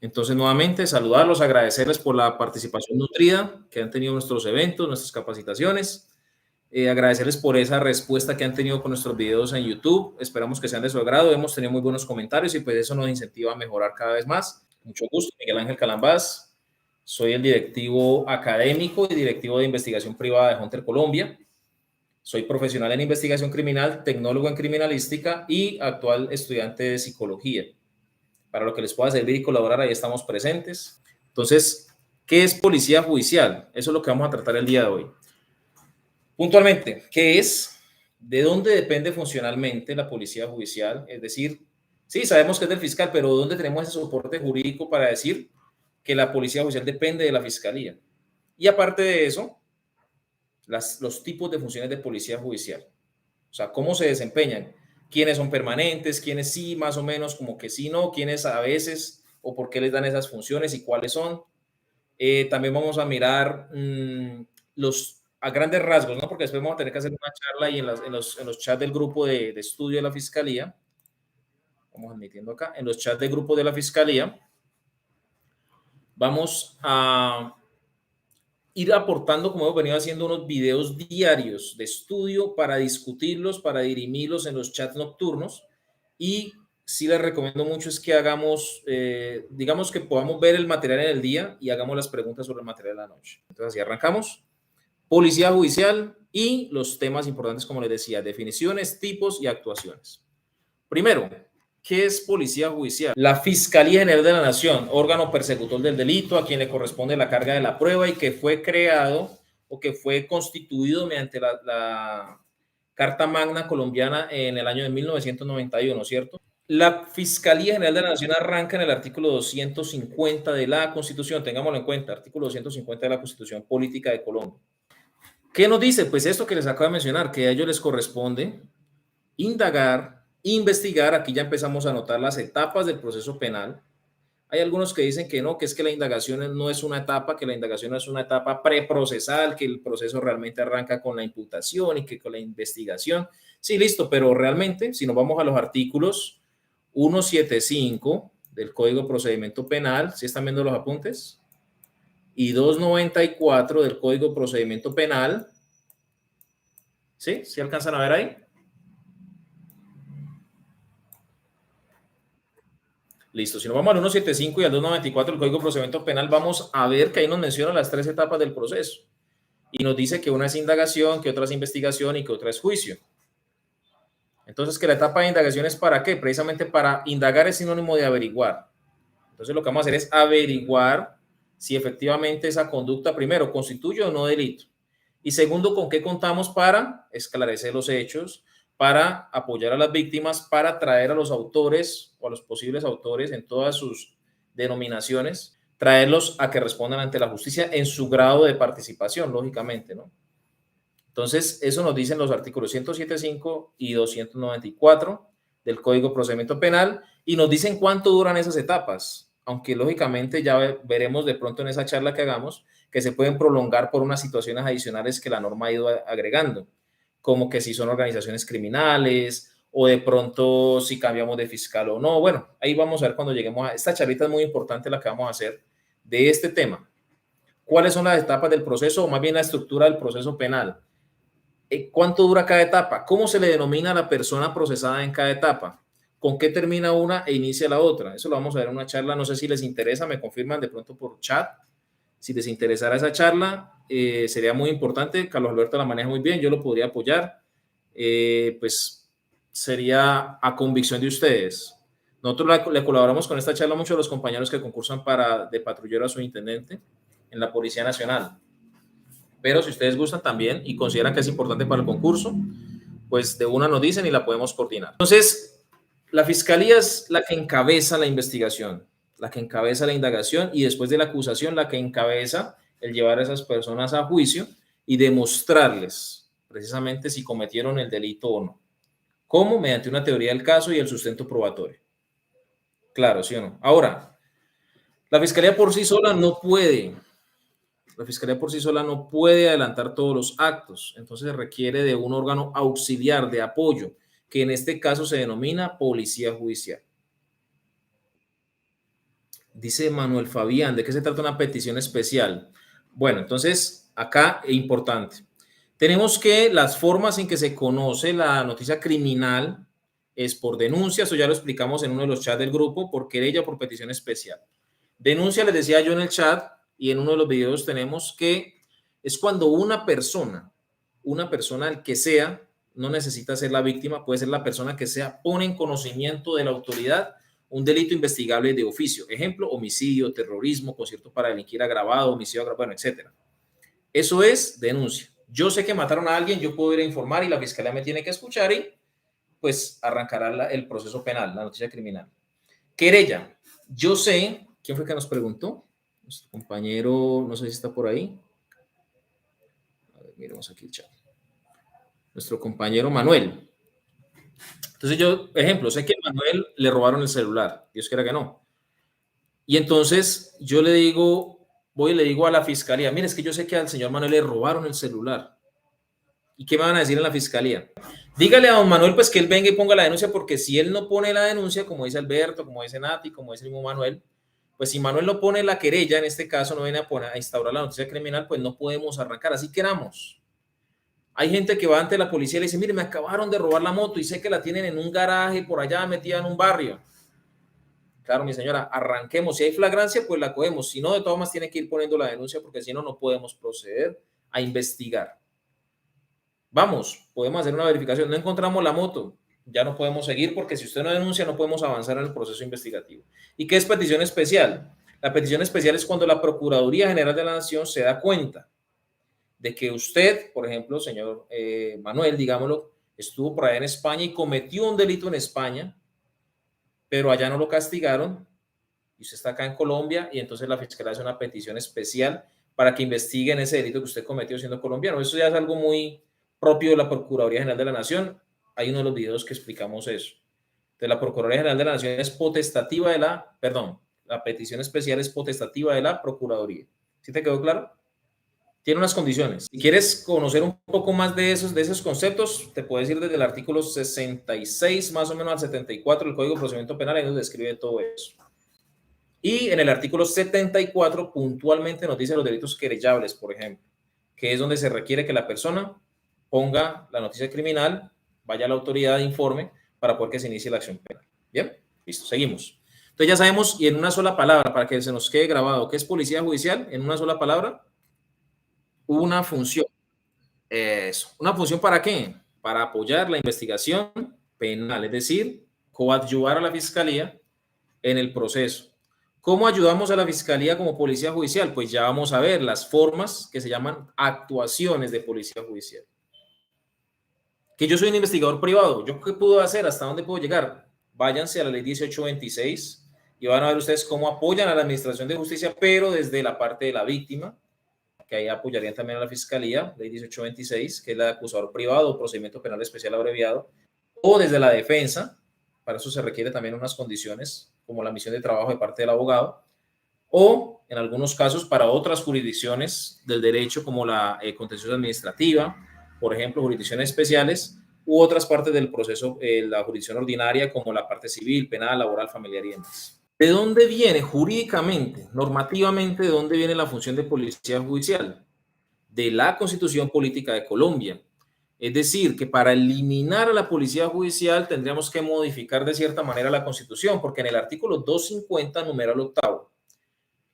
Entonces, nuevamente, saludarlos, agradecerles por la participación nutrida que han tenido en nuestros eventos, nuestras capacitaciones. Agradecerles por esa respuesta que han tenido con nuestros videos en YouTube. Esperamos que sean de su agrado. Hemos tenido muy buenos comentarios y pues eso nos incentiva a mejorar cada vez más. Mucho gusto, Miguel Ángel Calambás. Soy el directivo académico y directivo de investigación privada de Hunter Colombia. Soy profesional en investigación criminal, tecnólogo en criminalística y actual estudiante de psicología. Para lo que les pueda servir y colaborar, ahí estamos presentes. Entonces, ¿qué es policía judicial? Eso es lo que vamos a tratar el día de hoy. Puntualmente, ¿qué es? ¿De dónde depende funcionalmente la policía judicial? Es decir, sí, sabemos que es del fiscal, pero ¿dónde tenemos ese soporte jurídico para decir que la policía judicial depende de la fiscalía? Y aparte de eso, los tipos de funciones de policía judicial. O sea, cómo se desempeñan, quiénes son permanentes, quiénes sí, más o menos, como que sí, no, quiénes a veces, o por qué les dan esas funciones y cuáles son. También vamos a mirar a grandes rasgos, ¿no? Porque después vamos a tener que hacer una charla y en los chats del grupo de estudio de la Fiscalía, vamos admitiendo acá, en los chats del grupo de la Fiscalía, vamos a ir aportando, como hemos venido haciendo, unos videos diarios de estudio para discutirlos, para dirimirlos en los chats nocturnos. Y sí les recomiendo mucho es que hagamos, digamos que podamos ver el material en el día y hagamos las preguntas sobre el material en la noche. Entonces, así arrancamos. Policía judicial y los temas importantes, como les decía, definiciones, tipos y actuaciones. Primero, ¿qué es policía judicial? La Fiscalía General de la Nación, órgano persecutor del delito, a quien le corresponde la carga de la prueba y que fue creado o que fue constituido mediante la Carta Magna colombiana en el año de 1991, ¿cierto? La Fiscalía General de la Nación arranca en el artículo 250 de la Constitución, tengámoslo en cuenta, artículo 250 de la Constitución Política de Colombia. ¿Qué nos dice? Pues esto que les acabo de mencionar, que a ellos les corresponde indagar, investigar. Aquí ya empezamos a notar las etapas del proceso penal. Hay algunos que dicen que no, que es que la indagación no es una etapa, que la indagación es una etapa preprocesal, que el proceso realmente arranca con la imputación y que con la investigación. Sí, listo, pero realmente, si nos vamos a los artículos 175 del Código de Procedimiento Penal, ¿sí están viendo los apuntes? Y 294 del Código de Procedimiento Penal, ¿sí? ¿Sí alcanzan a ver ahí? Listo, si nos vamos al 175 y al 294 del Código de Procedimiento Penal, vamos a ver que ahí nos menciona las tres etapas del proceso. Y nos dice que una es indagación, que otra es investigación y que otra es juicio. Entonces, que la etapa de indagación es ¿para qué? Precisamente para indagar es sinónimo de averiguar. Entonces, lo que vamos a hacer es averiguar si efectivamente esa conducta, primero, constituye o no delito. Y segundo, con qué contamos para esclarecer los hechos, para apoyar a las víctimas, para traer a los autores o a los posibles autores en todas sus denominaciones, traerlos a que respondan ante la justicia en su grado de participación, lógicamente, ¿no? Entonces, eso nos dicen los artículos 175 y 294 del Código de Procedimiento Penal y nos dicen cuánto duran esas etapas, aunque lógicamente ya veremos de pronto en esa charla que hagamos que se pueden prolongar por unas situaciones adicionales que la norma ha ido agregando, como que si son organizaciones criminales o de pronto si cambiamos de fiscal o no. Bueno, ahí vamos a ver cuando lleguemos a esta charlita. Es muy importante la que vamos a hacer de este tema. ¿Cuáles son las etapas del proceso o más bien la estructura del proceso penal? ¿Cuánto dura cada etapa? ¿Cómo se le denomina a la persona procesada en cada etapa? ¿Con qué termina una e inicia la otra? Eso lo vamos a ver en una charla. No sé si les interesa, me confirman de pronto por chat. Si les interesara esa charla, sería muy importante. Carlos Alberto la maneja muy bien, yo lo podría apoyar. Pues sería a convicción de ustedes. Nosotros le colaboramos con esta charla mucho a los compañeros que concursan de patrullero a subintendente en la Policía Nacional. Pero si ustedes gustan también y consideran que es importante para el concurso, pues de una nos dicen y la podemos coordinar. Entonces, la fiscalía es la que encabeza la investigación, la que encabeza la indagación y después de la acusación, la que encabeza el llevar a esas personas a juicio y demostrarles precisamente si cometieron el delito o no. ¿Cómo? Mediante una teoría del caso y el sustento probatorio. Claro, ¿sí o no? Ahora, la fiscalía por sí sola no puede. La Fiscalía por sí sola no puede adelantar todos los actos, entonces requiere de un órgano auxiliar de apoyo, que en este caso se denomina Policía Judicial. Dice Manuel Fabián, ¿de qué se trata una petición especial? Bueno, entonces acá es importante. Tenemos que las formas en que se conoce la noticia criminal es por denuncia, eso ya lo explicamos en uno de los chats del grupo, por querella o por petición especial. Denuncia, les decía yo en el chat y en uno de los videos tenemos que es cuando una persona, el que sea, no necesita ser la víctima, puede ser la persona que sea, pone en conocimiento de la autoridad un delito investigable de oficio. Ejemplo, homicidio, terrorismo, concierto para delinquir agravado, homicidio agravado, bueno, etcétera. Eso es denuncia. Yo sé que mataron a alguien, yo puedo ir a informar y la fiscalía me tiene que escuchar y pues arrancará el proceso penal, la noticia criminal. Querella. Yo sé, ¿quién fue que nos preguntó? Nuestro compañero, no sé si está por ahí. A ver, miremos aquí el chat. Nuestro compañero Manuel. Entonces yo, ejemplo, sé que a Manuel le robaron el celular. Dios quiera que no. Y entonces yo le digo, voy y le digo a la fiscalía, mire, es que yo sé que al señor Manuel le robaron el celular. ¿Y qué me van a decir en la fiscalía? Dígale a don Manuel pues que él venga y ponga la denuncia, porque si él no pone la denuncia, como dice Alberto, como dice Nati, como dice el mismo Manuel, pues si Manuel no pone la querella, en este caso no viene a instaurar la noticia criminal, pues no podemos arrancar, así queramos. Hay gente que va ante la policía y le dice, mire, me acabaron de robar la moto y sé que la tienen en un garaje por allá metida en un barrio. Claro, mi señora, arranquemos. Si hay flagrancia, pues la cogemos. Si no, de todas formas tiene que ir poniendo la denuncia porque si no, no podemos proceder a investigar. Vamos, podemos hacer una verificación. No encontramos la moto, ya no podemos seguir porque si usted no denuncia, no podemos avanzar en el proceso investigativo. ¿Y qué es petición especial? La petición especial es cuando la Procuraduría General de la Nación se da cuenta de que usted, por ejemplo, señor Manuel, digámoslo, estuvo por allá en España y cometió un delito en España, pero allá no lo castigaron y usted está acá en Colombia y entonces la Fiscalía hace una petición especial para que investiguen ese delito que usted cometió siendo colombiano. Eso ya es algo muy propio de la Procuraduría General de la Nación. Hay uno de los videos que explicamos eso. Entonces, la Procuraduría General de la Nación es potestativa de la petición especial es potestativa de la Procuraduría. ¿Sí te quedó claro? Tiene unas condiciones. Si quieres conocer un poco más de esos conceptos, te puedes ir desde el artículo 66 más o menos al 74 del Código de Procedimiento Penal, ahí nos describe todo eso. Y en el artículo 74 puntualmente nos dice los delitos querellables, por ejemplo, que es donde se requiere que la persona ponga la noticia criminal, vaya a la autoridad, informe, para poder que se inicie la acción penal. Bien, listo, seguimos. Entonces ya sabemos, y en una sola palabra, para que se nos quede grabado, ¿qué es policía judicial? En una sola palabra, una función. Eso. ¿Una función para qué? Para apoyar la investigación penal, es decir, coadyuvar a la fiscalía en el proceso. ¿Cómo ayudamos a la fiscalía como policía judicial? Pues ya vamos a ver las formas que se llaman actuaciones de policía judicial. Que yo soy un investigador privado, ¿yo qué puedo hacer? ¿Hasta dónde puedo llegar? Váyanse a la ley 1826 y van a ver ustedes cómo apoyan a la administración de justicia, pero desde la parte de la víctima, que ahí apoyarían también a la fiscalía, ley 1826, que es la de acusador privado, procedimiento penal especial abreviado, o desde la defensa, para eso se requiere también unas condiciones, como la misión de trabajo de parte del abogado, o en algunos casos para otras jurisdicciones del derecho, como la contenciosa administrativa, por ejemplo, jurisdicciones especiales, u otras partes del proceso, la jurisdicción ordinaria, como la parte civil, penal, laboral, familiar y demás. ¿De dónde viene jurídicamente, normativamente, de dónde viene la función de policía judicial? De la Constitución Política de Colombia. Es decir, que para eliminar a la policía judicial tendríamos que modificar de cierta manera la Constitución, porque en el artículo 250, numeral octavo,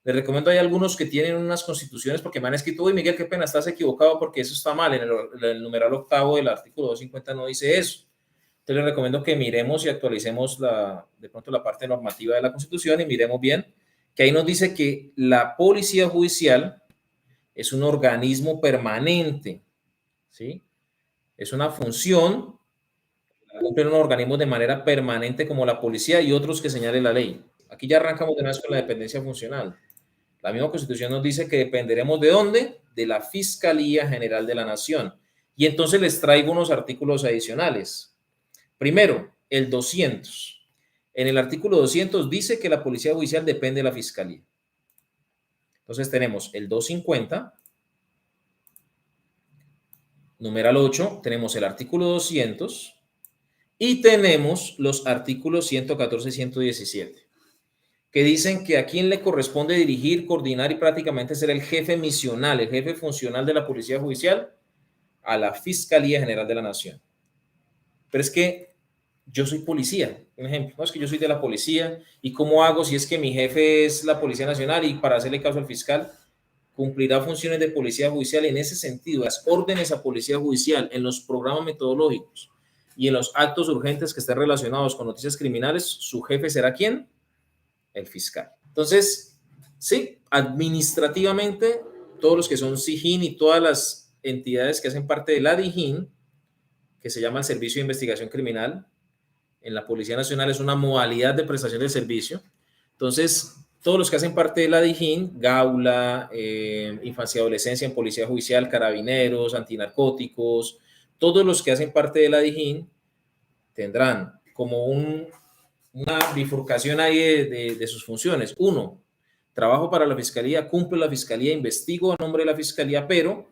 les recomiendo, hay algunos que tienen unas constituciones porque me han escrito, uy, Miguel, qué pena, estás equivocado porque eso está mal, en el numeral octavo del artículo 250 no dice eso. Entonces les recomiendo que miremos y actualicemos de pronto la parte normativa de la Constitución y miremos bien, que ahí nos dice que la policía judicial es un organismo permanente, ¿sí? Es una función, cumplen un organismo de manera permanente como la policía y otros que señale la ley. Aquí ya arrancamos de una vez con la dependencia funcional. La misma Constitución nos dice que dependeremos de dónde, de la Fiscalía General de la Nación. Y entonces les traigo unos artículos adicionales. Primero, el 200. En el artículo 200 dice que la Policía Judicial depende de la Fiscalía. Entonces tenemos el 250, numeral 8, tenemos el artículo 200 y tenemos los artículos 114 y 117. que dicen que a quién le corresponde dirigir, coordinar y prácticamente ser el jefe misional, el jefe funcional de la Policía Judicial, a la Fiscalía General de la Nación. Pero es que yo soy policía, un ejemplo, no es que yo soy de la policía y cómo hago si es que mi jefe es la Policía Nacional y para hacerle caso al fiscal cumplirá funciones de policía judicial en ese sentido, las órdenes a policía judicial en los programas metodológicos y en los actos urgentes que estén relacionados con noticias criminales, su jefe será ¿quién? El fiscal. Entonces, sí, administrativamente, todos los que son SIJIN y todas las entidades que hacen parte de la DIJÍN, que se llama el Servicio de Investigación Criminal, en la Policía Nacional es una modalidad de prestación de servicio. Entonces, todos los que hacen parte de la DIJÍN, Gaula, Infancia y Adolescencia en Policía Judicial, Carabineros, Antinarcóticos, todos los que hacen parte de la DIJÍN tendrán como una bifurcación ahí de sus funciones. Uno, trabajo para la Fiscalía, cumplo la Fiscalía, investigo a nombre de la Fiscalía, pero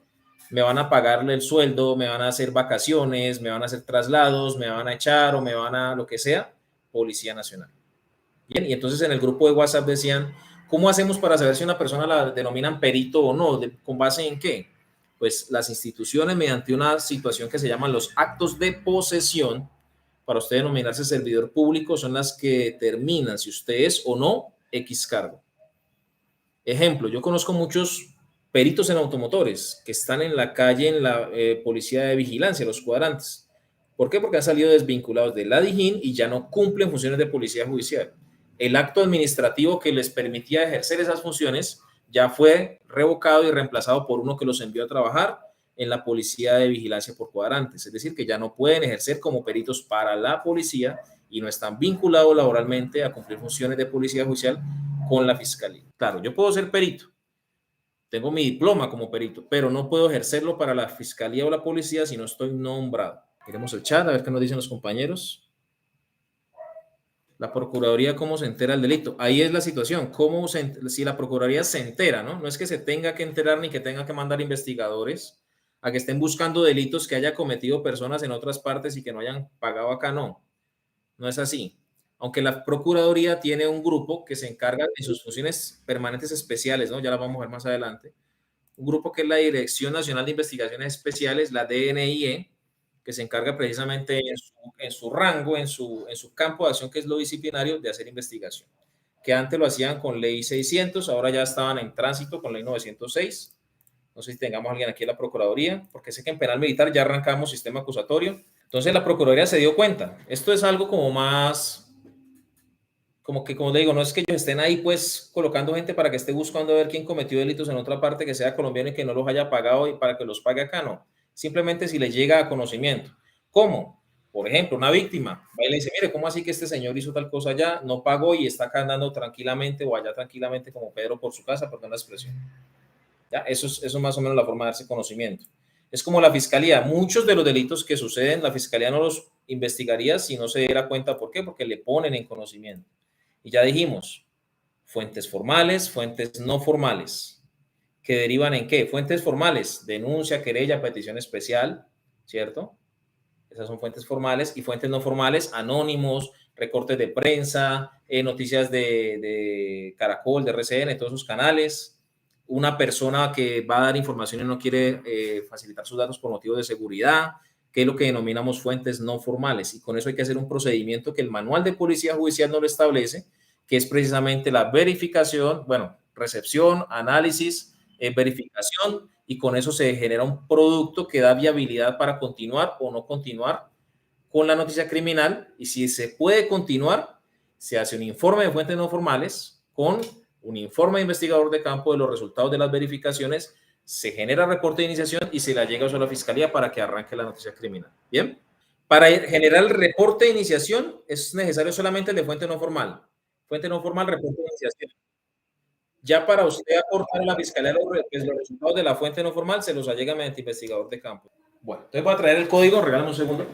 me van a pagarle el sueldo, me van a hacer vacaciones, me van a hacer traslados, me van a echar o me van a lo que sea, Policía Nacional. Bien, y entonces en el grupo de WhatsApp decían, ¿cómo hacemos para saber si una persona la denominan perito o no? ¿Con base en qué? Pues las instituciones, mediante una situación que se llaman los actos de posesión, para usted denominarse servidor público, son las que determinan si usted es o no X cargo. Ejemplo, yo conozco muchos peritos en automotores que están en la calle en la policía de vigilancia, los cuadrantes. ¿Por qué? Porque han salido desvinculados de la DIJÍN y ya no cumplen funciones de policía judicial. El acto administrativo que les permitía ejercer esas funciones ya fue revocado y reemplazado por uno que los envió a trabajar en la policía de vigilancia por cuadrantes. Es decir, que ya no pueden ejercer como peritos para la policía y no están vinculados laboralmente a cumplir funciones de policía judicial con la fiscalía. Claro, yo puedo ser perito, tengo mi diploma como perito, pero no puedo ejercerlo para la fiscalía o la policía si no estoy nombrado. Queremos el chat, a ver qué nos dicen los compañeros. La Procuraduría, ¿cómo se entera el delito? Ahí es la situación, si la Procuraduría se entera, ¿no? No es que se tenga que enterar ni que tenga que mandar investigadores a que estén buscando delitos que haya cometido personas en otras partes y que no hayan pagado acá, no. No es así. Aunque la Procuraduría tiene un grupo que se encarga de sus funciones permanentes especiales, ¿no? Ya las vamos a ver más adelante. Un grupo que es la Dirección Nacional de Investigaciones Especiales, la DNIE, que se encarga precisamente en su rango, en su campo de acción, que es lo disciplinario, de hacer investigación. Que antes lo hacían con ley 600, ahora ya estaban en tránsito con ley 906. No sé si tengamos a alguien aquí en la Procuraduría, porque sé que en penal militar ya arrancamos sistema acusatorio. Entonces la Procuraduría se dio cuenta. Esto es algo como más, como que, como le digo, no es que ellos estén ahí pues colocando gente para que esté buscando a ver quién cometió delitos en otra parte que sea colombiano y que no los haya pagado y para que los pague acá, no. Simplemente si les llega a conocimiento. ¿Cómo? Por ejemplo, una víctima va y le dice, mire, ¿cómo así que este señor hizo tal cosa allá, no pagó y está acá andando tranquilamente o allá tranquilamente como Pedro por su casa, perdón la expresión? ¿Ya? Eso es más o menos la forma de darse conocimiento. Es como la fiscalía. Muchos de los delitos que suceden, la fiscalía no los investigaría si no se diera cuenta. ¿Por qué? Porque le ponen en conocimiento. Y ya dijimos, fuentes formales, fuentes no formales. ¿Que derivan en qué? Fuentes formales, denuncia, querella, petición especial, ¿cierto? Esas son fuentes formales. Y fuentes no formales, anónimos, recortes de prensa, noticias de Caracol, de RCN, todos esos canales. Una persona que va a dar información y no quiere facilitar sus datos por motivos de seguridad, que es lo que denominamos fuentes no formales. Y con eso hay que hacer un procedimiento que el manual de policía judicial no lo establece, que es precisamente la verificación, bueno, recepción, análisis, verificación, y con eso se genera un producto que da viabilidad para continuar o no continuar con la noticia criminal. Y si se puede continuar, se hace un informe de fuentes no formales con un informe de investigador de campo de los resultados de las verificaciones, se genera reporte de iniciación y se la llega a la fiscalía para que arranque la noticia criminal. Bien. Para generar el reporte de iniciación es necesario solamente el de fuente no formal. Fuente no formal, reporte de iniciación. Ya para usted aportar a la fiscalía los resultados de la fuente no formal, se los allega mediante investigador de campo. Bueno, entonces voy a traer el código, regálame un segundo.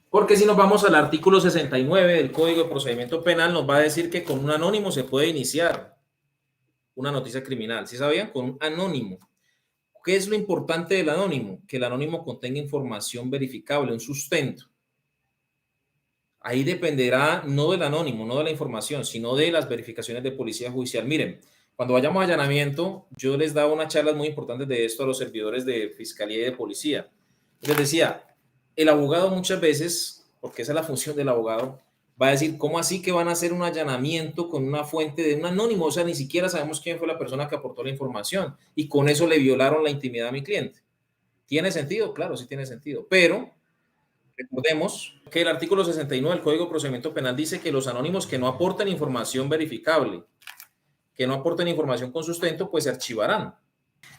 Porque si nos vamos al artículo 69 del Código de Procedimiento Penal, nos va a decir que con un anónimo se puede iniciar una noticia criminal. ¿Sí sabían? Con un anónimo. ¿Qué es lo importante del anónimo? Que el anónimo contenga información verificable, un sustento. Ahí dependerá no del anónimo, no de la información, sino de las verificaciones de policía judicial. Miren, cuando vayamos a allanamiento, yo les daba unas charlas muy importantes de esto a los servidores de fiscalía y de policía. Les decía, el abogado muchas veces, porque esa es la función del abogado, va a decir, ¿cómo así que van a hacer un allanamiento con una fuente de un anónimo? O sea, ni siquiera sabemos quién fue la persona que aportó la información y con eso le violaron la intimidad a mi cliente. ¿Tiene sentido? Claro, sí tiene sentido, pero recordemos que el artículo 69 del Código de Procedimiento Penal dice que los anónimos que no aporten información verificable, que no aporten información con sustento, pues se archivarán.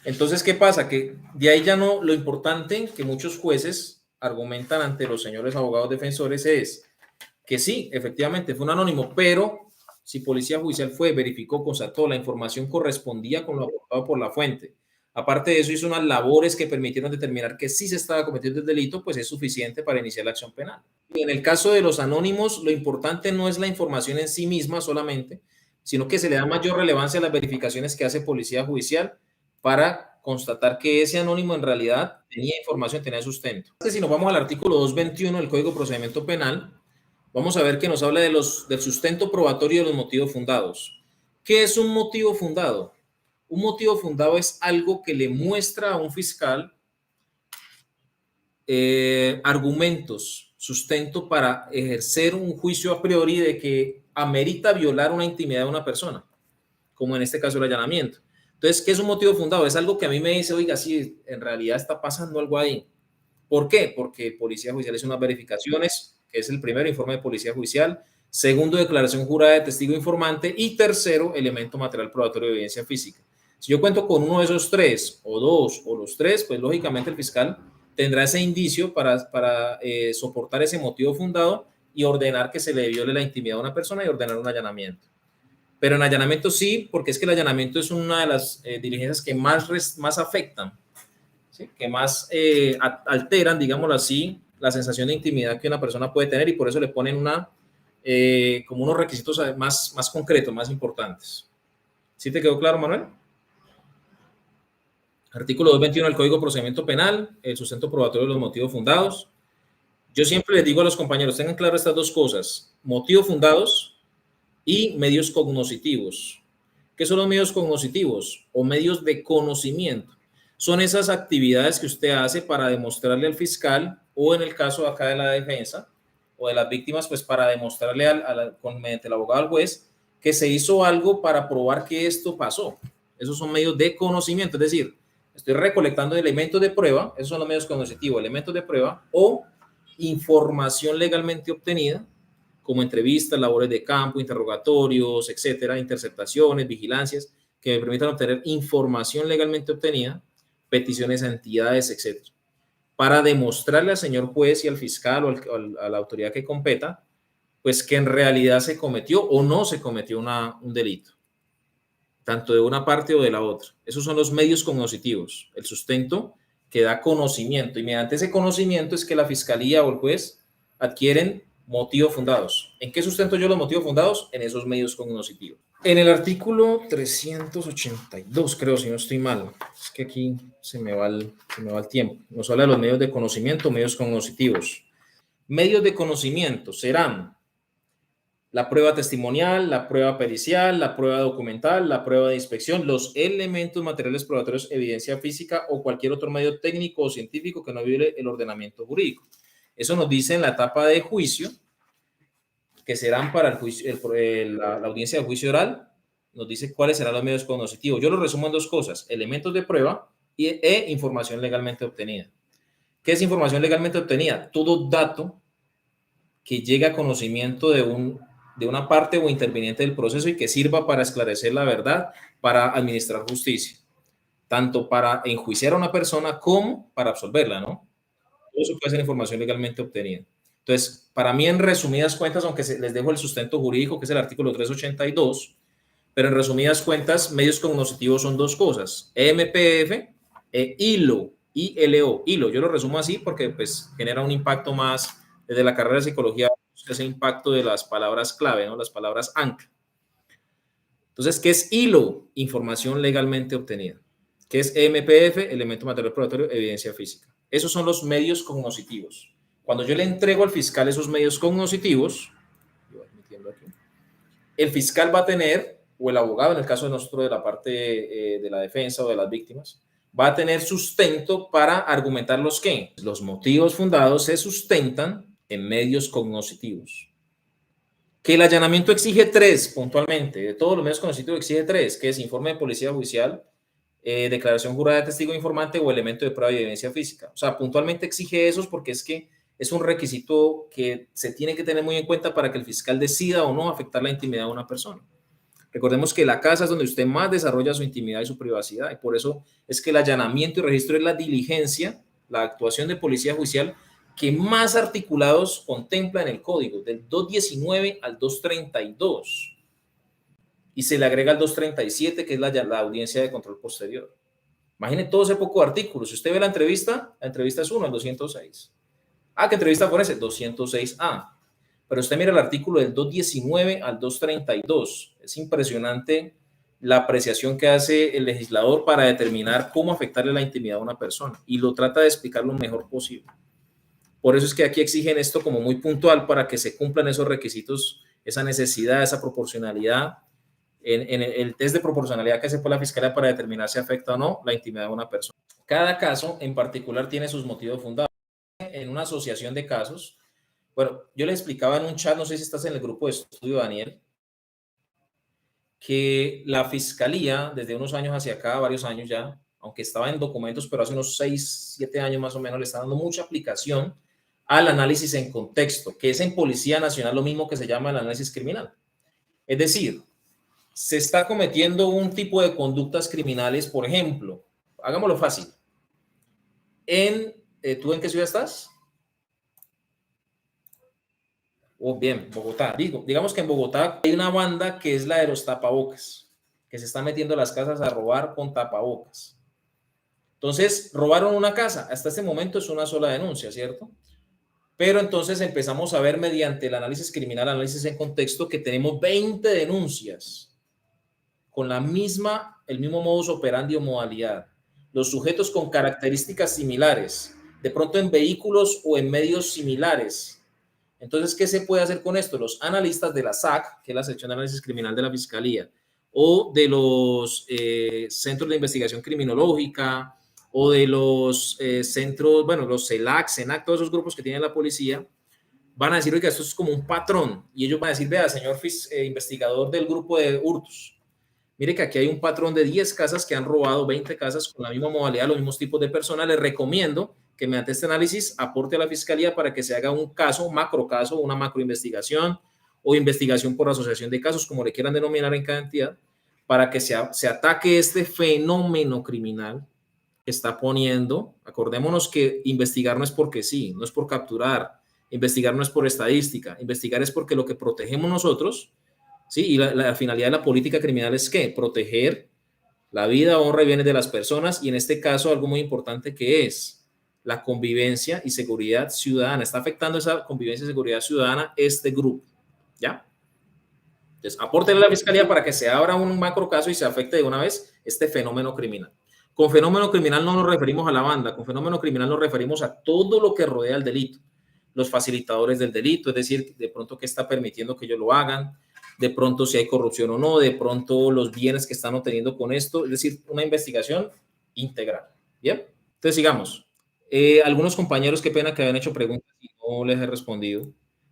Entonces, ¿qué pasa? Que de ahí ya no, lo importante que muchos jueces argumentan ante los señores abogados defensores es que sí, efectivamente fue un anónimo, pero si policía judicial fue, verificó, constató, la información correspondía con lo aportado por la fuente. Aparte de eso, hizo unas labores que permitieron determinar que sí se estaba cometiendo el delito, pues es suficiente para iniciar la acción penal. Y en el caso de los anónimos, lo importante no es la información en sí misma solamente, sino que se le da mayor relevancia a las verificaciones que hace policía judicial para constatar que ese anónimo en realidad tenía información, tenía sustento. Si nos vamos al artículo 221 del Código de Procedimiento Penal, vamos a ver que nos habla de del sustento probatorio de los motivos fundados. ¿Qué es un motivo fundado? Un motivo fundado es algo que le muestra a un fiscal argumentos, sustento para ejercer un juicio a priori de que amerita violar una intimidad de una persona, como en este caso el allanamiento. Entonces, ¿qué es un motivo fundado? Es algo que a mí me dice, oiga, sí, en realidad está pasando algo ahí. ¿Por qué? Porque Policía Judicial hizo unas verificaciones, que es el primero, informe de Policía Judicial, segundo, declaración jurada de testigo informante y tercero, elemento material probatorio de evidencia física. Si yo cuento con uno de esos tres, o dos, o los tres, pues lógicamente el fiscal tendrá ese indicio para soportar ese motivo fundado y ordenar que se le viole la intimidad a una persona y ordenar un allanamiento. Pero en allanamiento sí, porque es que el allanamiento es una de las diligencias que más afectan, ¿sí? Que más alteran, digámoslo así, la sensación de intimidad que una persona puede tener y por eso le ponen como unos requisitos más concretos, más importantes. ¿Sí te quedó claro, Manuel? Artículo 221 del Código de Procedimiento Penal, el sustento probatorio de los motivos fundados. Yo siempre les digo a los compañeros, tengan claro estas dos cosas, motivos fundados y medios cognoscitivos. ¿Qué son los medios cognoscitivos o medios de conocimiento? Son esas actividades que usted hace para demostrarle al fiscal o en el caso acá de la defensa o de las víctimas, pues para demostrarle mediante el abogado al juez que se hizo algo para probar que esto pasó. Esos son medios de conocimiento, es decir, estoy recolectando elementos de prueba, esos son los medios cognitivos, elementos de prueba o información legalmente obtenida, como entrevistas, labores de campo, interrogatorios, etcétera, interceptaciones, vigilancias, que me permitan obtener información legalmente obtenida, peticiones a entidades, etcétera, para demostrarle al señor juez y al fiscal o a la autoridad que competa, pues que en realidad se cometió o no se cometió un delito, tanto de una parte o de la otra. Esos son los medios cognitivos, el sustento que da conocimiento y mediante ese conocimiento es que la fiscalía o el juez adquieren motivos fundados. ¿En qué sustento yo los motivos fundados? En esos medios cognitivos. En el artículo 382, creo, si no estoy mal, es que aquí se me va el tiempo, nos habla de los medios de conocimiento, medios cognitivos. Medios de conocimiento serán la prueba testimonial, la prueba pericial, la prueba documental, la prueba de inspección, los elementos materiales probatorios, evidencia física o cualquier otro medio técnico o científico que no viole el ordenamiento jurídico. Eso nos dice en la etapa de juicio, que serán para el juicio, la audiencia de juicio oral, nos dice cuáles serán los medios cognitivos. Yo lo resumo en dos cosas, elementos de prueba e información legalmente obtenida. ¿Qué es información legalmente obtenida? Todo dato que llegue a conocimiento de una parte o interviniente del proceso y que sirva para esclarecer la verdad, para administrar justicia, tanto para enjuiciar a una persona como para absolverla, ¿no? Todo eso puede ser información legalmente obtenida. Entonces, para mí, en resumidas cuentas, aunque les dejo el sustento jurídico, que es el artículo 382, pero en resumidas cuentas, medios cognitivos son dos cosas, EMPF e ILO, ILO. ILO, yo lo resumo así porque pues genera un impacto más desde la carrera de psicología, ese impacto de las palabras clave, ¿no? Las palabras ancla. Entonces, ¿qué es ILO? Información legalmente obtenida. ¿Qué es EMPF? Elemento material probatorio, evidencia física. Esos son los medios cognitivos. Cuando yo le entrego al fiscal esos medios cognoscitivos, el fiscal va a tener, o el abogado, en el caso de nosotros de la parte de la defensa o de las víctimas, va a tener sustento para argumentar los qué. Los motivos fundados se sustentan en medios cognoscitivos. Que el allanamiento exige 3 puntualmente, de todos los medios cognoscitivos exige 3, que es informe de policía judicial, declaración jurada de testigo informante o elemento de prueba y evidencia física. O sea, puntualmente exige esos porque es que es un requisito que se tiene que tener muy en cuenta para que el fiscal decida o no afectar la intimidad de una persona. Recordemos que la casa es donde usted más desarrolla su intimidad y su privacidad, y por eso es que el allanamiento y registro es la diligencia, la actuación de policía judicial que más articulados contempla en el código, del 219 al 232. Y se le agrega el 237, que es la audiencia de control posterior. Imaginen todo ese poco de artículos. Si usted ve la entrevista es 1, el 206. Ah, ¿qué entrevista fue ese? 206A. Pero usted mira el artículo del 219 al 232. Es impresionante la apreciación que hace el legislador para determinar cómo afectarle la intimidad a una persona. Y lo trata de explicar lo mejor posible. Por eso es que aquí exigen esto como muy puntual para que se cumplan esos requisitos, esa necesidad, esa proporcionalidad. En el test de proporcionalidad que hace por la fiscalía para determinar si afecta o no la intimidad de una persona. Cada caso en particular tiene sus motivos fundados. En una asociación de casos, bueno, yo le explicaba en un chat, no sé si estás en el grupo de estudio, Daniel, que la fiscalía desde unos años hacia acá, varios años ya, aunque estaba en documentos, pero hace unos 6, 7 años más o menos, le está dando mucha aplicación al análisis en contexto, que es en Policía Nacional lo mismo que se llama el análisis criminal. Es decir, se está cometiendo un tipo de conductas criminales, por ejemplo, hagámoslo fácil. ¿Tú en qué ciudad estás? Oh, bien, Bogotá. Digamos que en Bogotá hay una banda que es la de los tapabocas, que se está metiendo a las casas a robar con tapabocas. Entonces, robaron una casa. Hasta este momento es una sola denuncia, ¿cierto? Pero entonces empezamos a ver mediante el análisis criminal, análisis en contexto, que tenemos 20 denuncias con el mismo modus operandi o modalidad. Los sujetos con características similares, de pronto en vehículos o en medios similares. Entonces, ¿qué se puede hacer con esto? Los analistas de la SAC, que es la sección de análisis criminal de la Fiscalía, o de los centros de investigación criminológica, o de los centros, bueno, los CELAC, CENAC, todos esos grupos que tiene la policía, van a decir, oiga, esto es como un patrón. Y ellos van a decir, vea, señor investigador del grupo de hurtos, mire que aquí hay un patrón de 10 casas que han robado, 20 casas con la misma modalidad, los mismos tipos de personas. Les recomiendo que mediante este análisis aporte a la fiscalía para que se haga un caso, macro caso, una macro investigación o investigación por asociación de casos, como le quieran denominar en cada entidad, para que se ataque este fenómeno criminal que está poniendo. Acordémonos que investigar no es porque sí, no es por capturar, investigar no es por estadística, investigar es porque lo que protegemos nosotros, ¿sí? Y la finalidad de la política criminal es ¿qué? Proteger la vida, honra y bienes de las personas, y en este caso algo muy importante que es la convivencia y seguridad ciudadana. Está afectando esa convivencia y seguridad ciudadana este grupo, ¿ya? Entonces, apórtenle a la fiscalía para que se abra un macro caso y se afecte de una vez este fenómeno criminal. Con fenómeno criminal no nos referimos a la banda, con fenómeno criminal nos referimos a todo lo que rodea el delito. Los facilitadores del delito, es decir, de pronto qué está permitiendo que ellos lo hagan, de pronto si hay corrupción o no, de pronto los bienes que están obteniendo con esto, es decir, una investigación integral. Bien, entonces sigamos. Algunos compañeros, qué pena que habían hecho preguntas y no les he respondido.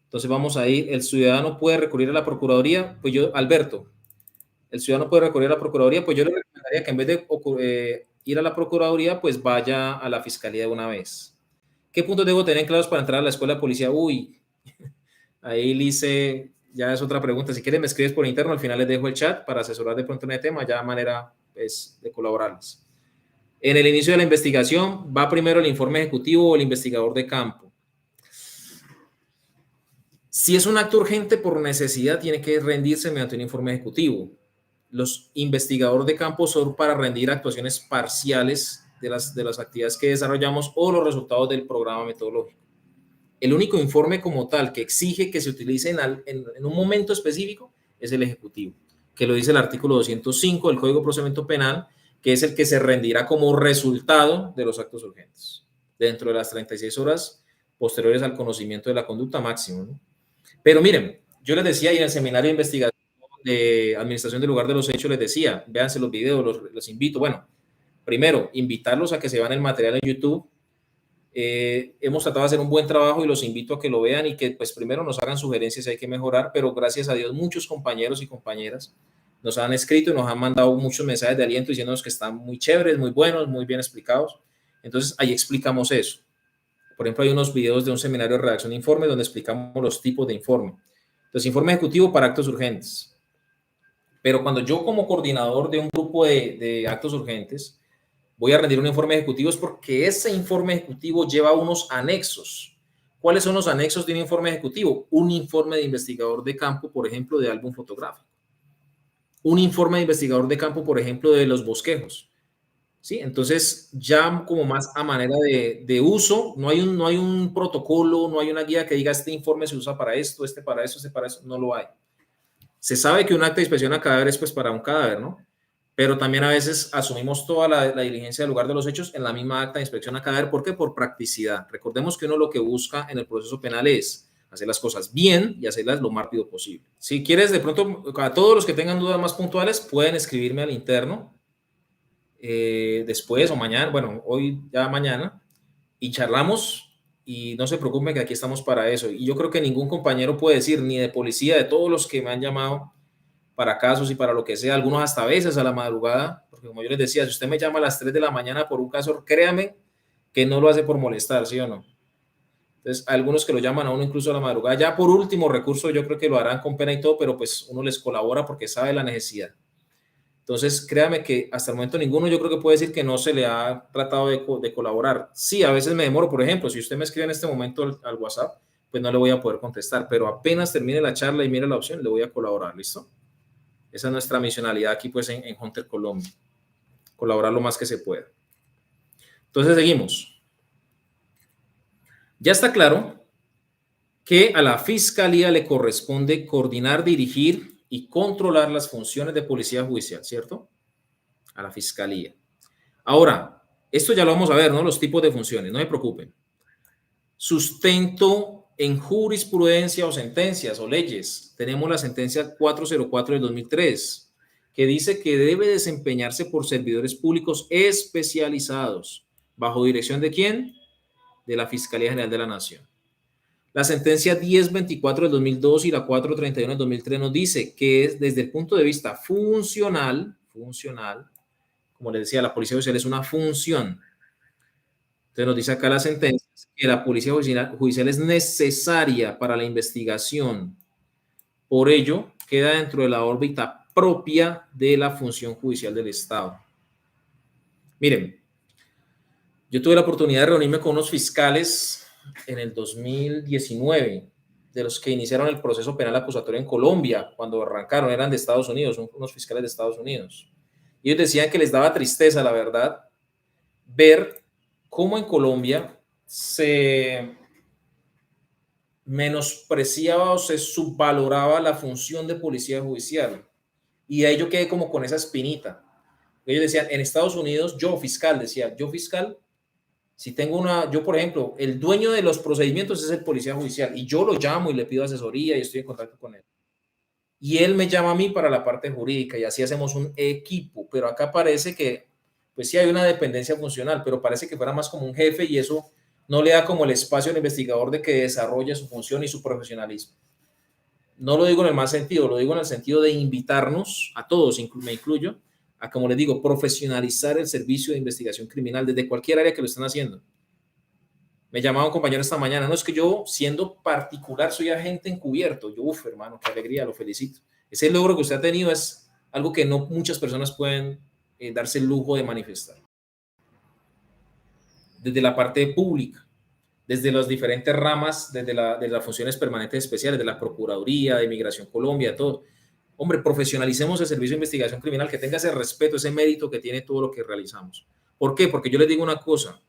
Entonces vamos a ir, el ciudadano puede recurrir a la Procuraduría, pues yo, Alberto, el ciudadano puede recurrir a la Procuraduría, pues yo le recomendaría que en vez de ir a la Procuraduría, pues vaya a la Fiscalía de una vez. ¿Qué puntos debo tener claros para entrar a la escuela de policía? Uy, ahí Lice, ya es otra pregunta. Si quieres me escribes por interno, al final les dejo el chat para asesorar de pronto en el tema, ya de manera pues, de colaborarles. En el inicio de la investigación va primero el informe ejecutivo o el investigador de campo. Si es un acto urgente por necesidad, tiene que rendirse mediante un informe ejecutivo. Los investigadores de campo son para rendir actuaciones parciales de las actividades que desarrollamos o los resultados del programa metodológico. El único informe como tal que exige que se utilice en un momento específico es el ejecutivo, que lo dice el artículo 205 del Código de Procedimiento Penal, que es el que se rendirá como resultado de los actos urgentes. Dentro de las 36 horas posteriores al conocimiento de la conducta máximo, ¿no? Pero miren, yo les decía, y en el seminario de investigación de administración del lugar de los hechos, les decía, véanse los videos, los invito. Bueno, primero, invitarlos a que se vean el material en YouTube. Hemos tratado de hacer un buen trabajo y los invito a que lo vean y que pues primero nos hagan sugerencias si hay que mejorar, pero gracias a Dios muchos compañeros y compañeras nos han escrito y nos han mandado muchos mensajes de aliento diciéndonos que están muy chéveres, muy buenos, muy bien explicados. Entonces ahí explicamos eso. Por ejemplo, hay unos videos de un seminario de redacción de informe donde explicamos los tipos de informe. Entonces, informe ejecutivo para actos urgentes. Pero cuando yo como coordinador de un grupo de actos urgentes voy a rendir un informe ejecutivo es porque ese informe ejecutivo lleva unos anexos. ¿Cuáles son los anexos de un informe ejecutivo? Un informe de investigador de campo, por ejemplo, de álbum fotográfico. Un informe de investigador de campo, por ejemplo, de los bosquejos. ¿Sí? Entonces, ya como más a manera de uso, no hay un protocolo, no hay una guía que diga este informe se usa para esto, este para eso, este para eso, no lo hay. Se sabe que un acta de inspección a cadáver es pues para un cadáver, ¿no? Pero también a veces asumimos toda la diligencia del lugar de los hechos en la misma acta de inspección a cadáver. ¿Por qué? Por practicidad. Recordemos que uno lo que busca en el proceso penal es hacer las cosas bien y hacerlas lo más rápido posible. Si quieres, de pronto, a todos los que tengan dudas más puntuales, pueden escribirme al interno después o mañana, bueno, hoy ya mañana, y charlamos y no se preocupen que aquí estamos para eso. Y yo creo que ningún compañero puede decir, ni de policía, de todos los que me han llamado, para casos y para lo que sea, algunos hasta a veces a la madrugada, porque como yo les decía, si usted me llama a las 3 de la mañana por un caso, créame que no lo hace por molestar, ¿sí o no? Entonces, algunos que lo llaman a uno incluso a la madrugada, ya por último recurso, yo creo que lo harán con pena y todo, pero pues uno les colabora porque sabe la necesidad. Entonces, créame que hasta el momento ninguno yo creo que puede decir que no se le ha tratado de colaborar. Sí, a veces me demoro, por ejemplo, si usted me escribe en este momento al WhatsApp, pues no le voy a poder contestar, pero apenas termine la charla y mire la opción, le voy a colaborar, ¿listo? Esa es nuestra misionalidad aquí pues en Hunter Colombia, colaborar lo más que se pueda. Entonces seguimos. Ya está claro que a la Fiscalía le corresponde coordinar, dirigir y controlar las funciones de policía judicial, ¿cierto? A la Fiscalía. Ahora, esto ya lo vamos a ver, ¿no? Los tipos de funciones, no se preocupen. Sustento en jurisprudencia o sentencias o leyes. Tenemos la sentencia 404 del 2003 que dice que debe desempeñarse por servidores públicos especializados. ¿Bajo dirección de quién? De la Fiscalía General de la Nación. La sentencia 1024 del 2002 y la 431 del 2003 nos dice que es desde el punto de vista funcional, como les decía, la policía judicial es una función. Entonces nos dice acá la sentencia que la policía judicial es necesaria para la investigación. Por ello, queda dentro de la órbita propia de la función judicial del Estado. Miren, yo tuve la oportunidad de reunirme con unos fiscales en el 2019, de los que iniciaron el proceso penal acusatorio en Colombia, cuando arrancaron, eran de Estados Unidos, unos fiscales de Estados Unidos. Y ellos decían que les daba tristeza, la verdad, ver cómo en Colombia se menospreciaba o se subvaloraba la función de policía judicial. Y ahí yo quedé como con esa espinita. Ellos decían, en Estados Unidos, yo fiscal, si tengo yo por ejemplo, el dueño de los procedimientos es el policía judicial y yo lo llamo y le pido asesoría y estoy en contacto con él. Y él me llama a mí para la parte jurídica y así hacemos un equipo. Pero acá parece que, pues sí hay una dependencia funcional, pero parece que fuera más como un jefe y eso no le da como el espacio al investigador de que desarrolle su función y su profesionalismo. No lo digo en el mal sentido, lo digo en el sentido de invitarnos a todos, me incluyo, a, como les digo, profesionalizar el servicio de investigación criminal desde cualquier área que lo estén haciendo. Me llamaba un compañero esta mañana, no, es que yo siendo particular soy agente encubierto. Yo, hermano, qué alegría, lo felicito. Ese logro que usted ha tenido es algo que no muchas personas pueden darse el lujo de manifestar. Desde la parte pública, desde las diferentes ramas, desde las funciones permanentes especiales, de la Procuraduría, de Migración Colombia, todo. Hombre, profesionalicemos el servicio de investigación criminal, que tenga ese respeto, ese mérito que tiene todo lo que realizamos. ¿Por qué? Porque yo les digo una cosa,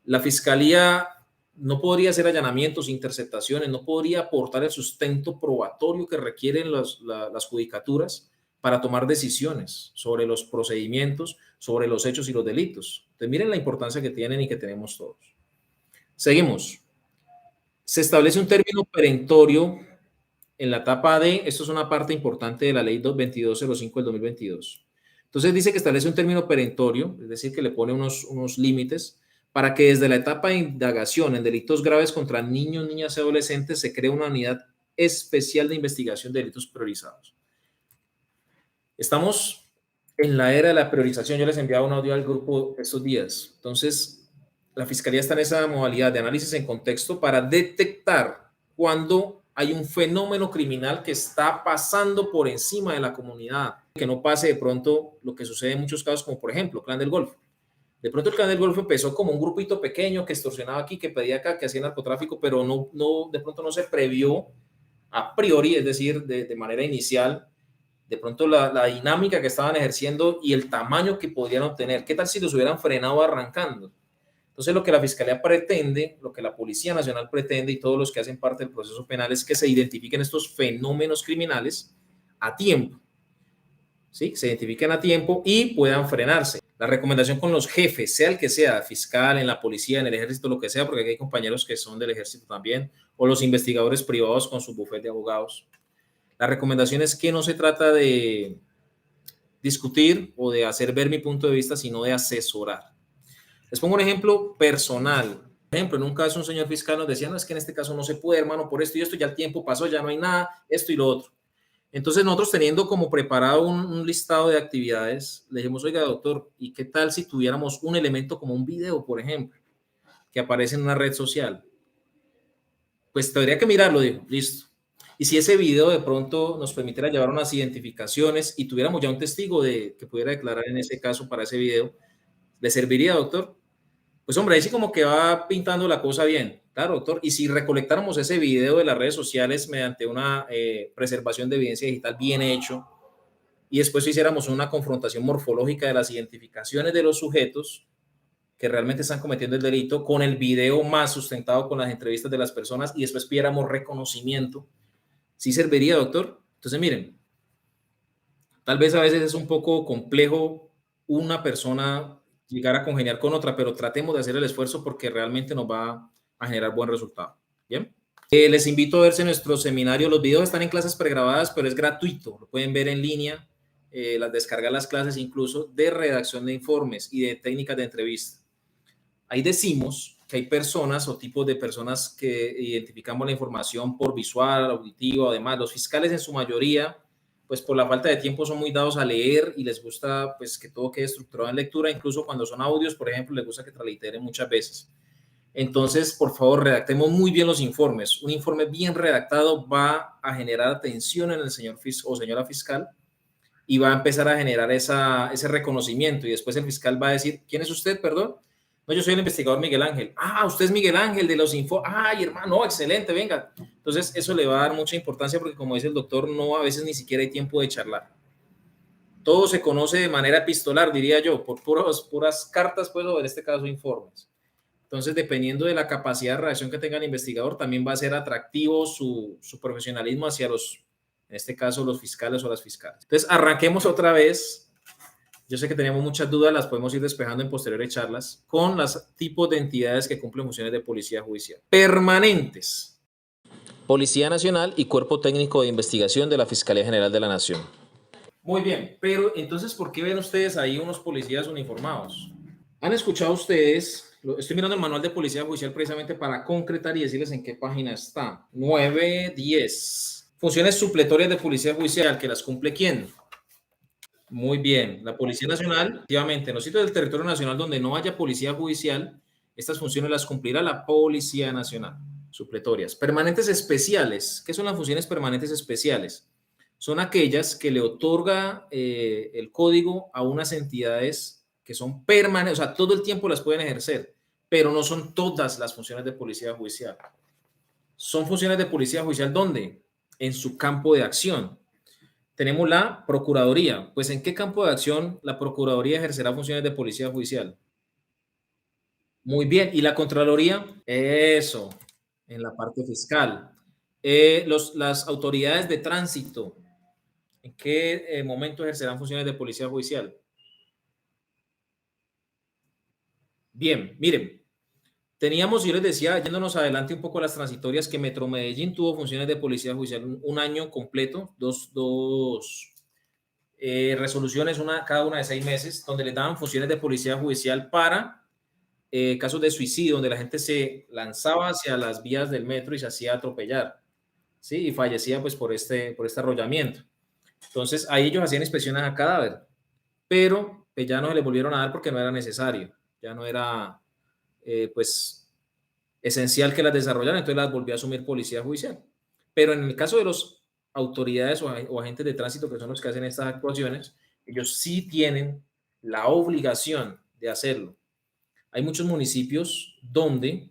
la Fiscalía no podría hacer allanamientos, interceptaciones, no podría aportar el sustento probatorio que requieren las judicaturas para tomar decisiones sobre los procedimientos, sobre los hechos y los delitos. Entonces, miren la importancia que tienen y que tenemos todos. Seguimos. Se establece un término perentorio en la etapa D. Esto es una parte importante de la ley 2205 del 2022. Entonces dice que establece un término perentorio, es decir, que le pone unos límites para que desde la etapa de indagación en delitos graves contra niños, niñas y adolescentes se cree una unidad especial de investigación de delitos priorizados. Estamos en la era de la priorización. Yo les enviaba un audio al grupo estos días. Entonces, la Fiscalía está en esa modalidad de análisis en contexto para detectar cuando hay un fenómeno criminal que está pasando por encima de la comunidad, que no pase de pronto lo que sucede en muchos casos, como por ejemplo, Clan del Golfo. De pronto el Clan del Golfo empezó como un grupito pequeño que extorsionaba aquí, que pedía acá, que hacía narcotráfico, pero de pronto no se previó a priori, es decir, de manera inicial, de pronto la dinámica que estaban ejerciendo y el tamaño que podrían obtener. ¿Qué tal si los hubieran frenado arrancando? Entonces, lo que la Fiscalía pretende, lo que la Policía Nacional pretende y todos los que hacen parte del proceso penal es que se identifiquen estos fenómenos criminales a tiempo, ¿sí? Se identifiquen a tiempo y puedan frenarse. La recomendación con los jefes, sea el que sea, fiscal, en la policía, en el ejército, lo que sea, porque aquí hay compañeros que son del ejército también, o los investigadores privados con su bufete de abogados. La recomendación es que no se trata de discutir o de hacer ver mi punto de vista, sino de asesorar. Les pongo un ejemplo personal. Por ejemplo, en un caso un señor fiscal nos decía, no, es que en este caso no se puede, hermano, por esto y esto, ya el tiempo pasó, ya no hay nada, esto y lo otro. Entonces nosotros teniendo como preparado un listado de actividades, le dijimos, oiga, doctor, ¿y qué tal si tuviéramos un elemento como un video, por ejemplo, que aparece en una red social? Pues tendría que mirarlo, dijo, listo. Y si ese video de pronto nos permitiera llevar unas identificaciones y tuviéramos ya un testigo que pudiera declarar en ese caso para ese video, ¿le serviría, doctor? Pues hombre, ahí sí como que va pintando la cosa bien. Claro, doctor. Y si recolectáramos ese video de las redes sociales mediante una preservación de evidencia digital bien hecho y después hiciéramos una confrontación morfológica de las identificaciones de los sujetos que realmente están cometiendo el delito con el video más sustentado con las entrevistas de las personas y después pidiéramos reconocimiento, ¿sí serviría, doctor? Entonces, miren, tal vez a veces es un poco complejo una persona llegar a congeniar con otra, pero tratemos de hacer el esfuerzo porque realmente nos va a generar buen resultado. Bien. Les invito a verse nuestro seminario. Los videos están en clases pregrabadas, pero es gratuito. Lo pueden ver en línea, descargar las clases incluso de redacción de informes y de técnicas de entrevista. Ahí decimos que hay personas o tipos de personas que identificamos la información por visual, auditivo, además los fiscales en su mayoría, pues por la falta de tiempo son muy dados a leer y les gusta pues que todo quede estructurado en lectura, incluso cuando son audios, por ejemplo, les gusta que traliteren muchas veces. Entonces, por favor, redactemos muy bien los informes. Un informe bien redactado va a generar atención en el señor o señora fiscal y va a empezar a generar ese reconocimiento y después el fiscal va a decir, ¿quién es usted, perdón? No, yo soy el investigador Miguel Ángel. Ah, usted es Miguel Ángel de los informes. Ay, hermano, excelente, venga. Entonces, eso le va a dar mucha importancia porque, como dice el doctor, no, a veces ni siquiera hay tiempo de charlar. Todo se conoce de manera epistolar, diría yo, por puras cartas, pues, o en este caso, informes. Entonces, dependiendo de la capacidad de reacción que tenga el investigador, también va a ser atractivo su profesionalismo hacia en este caso, los fiscales o las fiscales. Entonces, arranquemos otra vez. Yo sé que teníamos muchas dudas, las podemos ir despejando en posteriores charlas, con los tipos de entidades que cumplen funciones de policía judicial. Permanentes. Policía Nacional y Cuerpo Técnico de Investigación de la Fiscalía General de la Nación. Muy bien, pero entonces, ¿por qué ven ustedes ahí unos policías uniformados? ¿Han escuchado ustedes? Estoy mirando el manual de policía judicial precisamente para concretar y decirles en qué página está. 9.10. Funciones supletorias de policía judicial, ¿que las cumple quién? Muy bien. La Policía Nacional, efectivamente, en los sitios del territorio nacional donde no haya policía judicial, estas funciones las cumplirá la Policía Nacional. Supletorias. Permanentes especiales. ¿Qué son las funciones permanentes especiales? Son aquellas que le otorga el código a unas entidades que son permanentes, o sea, todo el tiempo las pueden ejercer, pero no son todas las funciones de policía judicial. Son funciones de policía judicial, ¿dónde? En su campo de acción. Tenemos la Procuraduría. Pues, ¿en qué campo de acción la Procuraduría ejercerá funciones de policía judicial? Muy bien. ¿Y la Contraloría? Eso, en la parte fiscal. Las autoridades de tránsito, ¿en qué momento ejercerán funciones de policía judicial? Bien, miren, Teníamos, yo les decía, yéndonos adelante un poco a las transitorias, que Metro Medellín tuvo funciones de policía judicial un año completo, dos resoluciones, cada una de 6 meses, donde le daban funciones de policía judicial para casos de suicidio, donde la gente se lanzaba hacia las vías del metro y se hacía atropellar, ¿sí? Y fallecía pues por este arrollamiento. Entonces, ahí ellos hacían inspecciones a cadáver, pero pues, ya no se le volvieron a dar porque no era necesario, ya no era pues esencial que las desarrollaran, entonces las volvió a asumir policía judicial. Pero en el caso de las autoridades o agentes de tránsito, que son los que hacen estas actuaciones, ellos sí tienen la obligación de hacerlo. Hay muchos municipios donde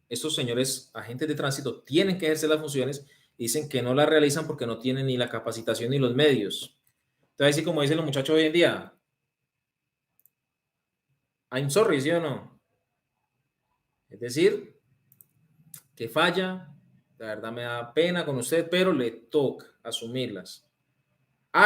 estos señores agentes de tránsito tienen que ejercer las funciones y dicen que no las realizan porque no tienen ni la capacitación ni los medios. Entonces, así como dicen los muchachos hoy en día, I'm sorry, ¿sí o no? Es decir, que falla, la verdad me da pena con usted, pero le toca asumirlas.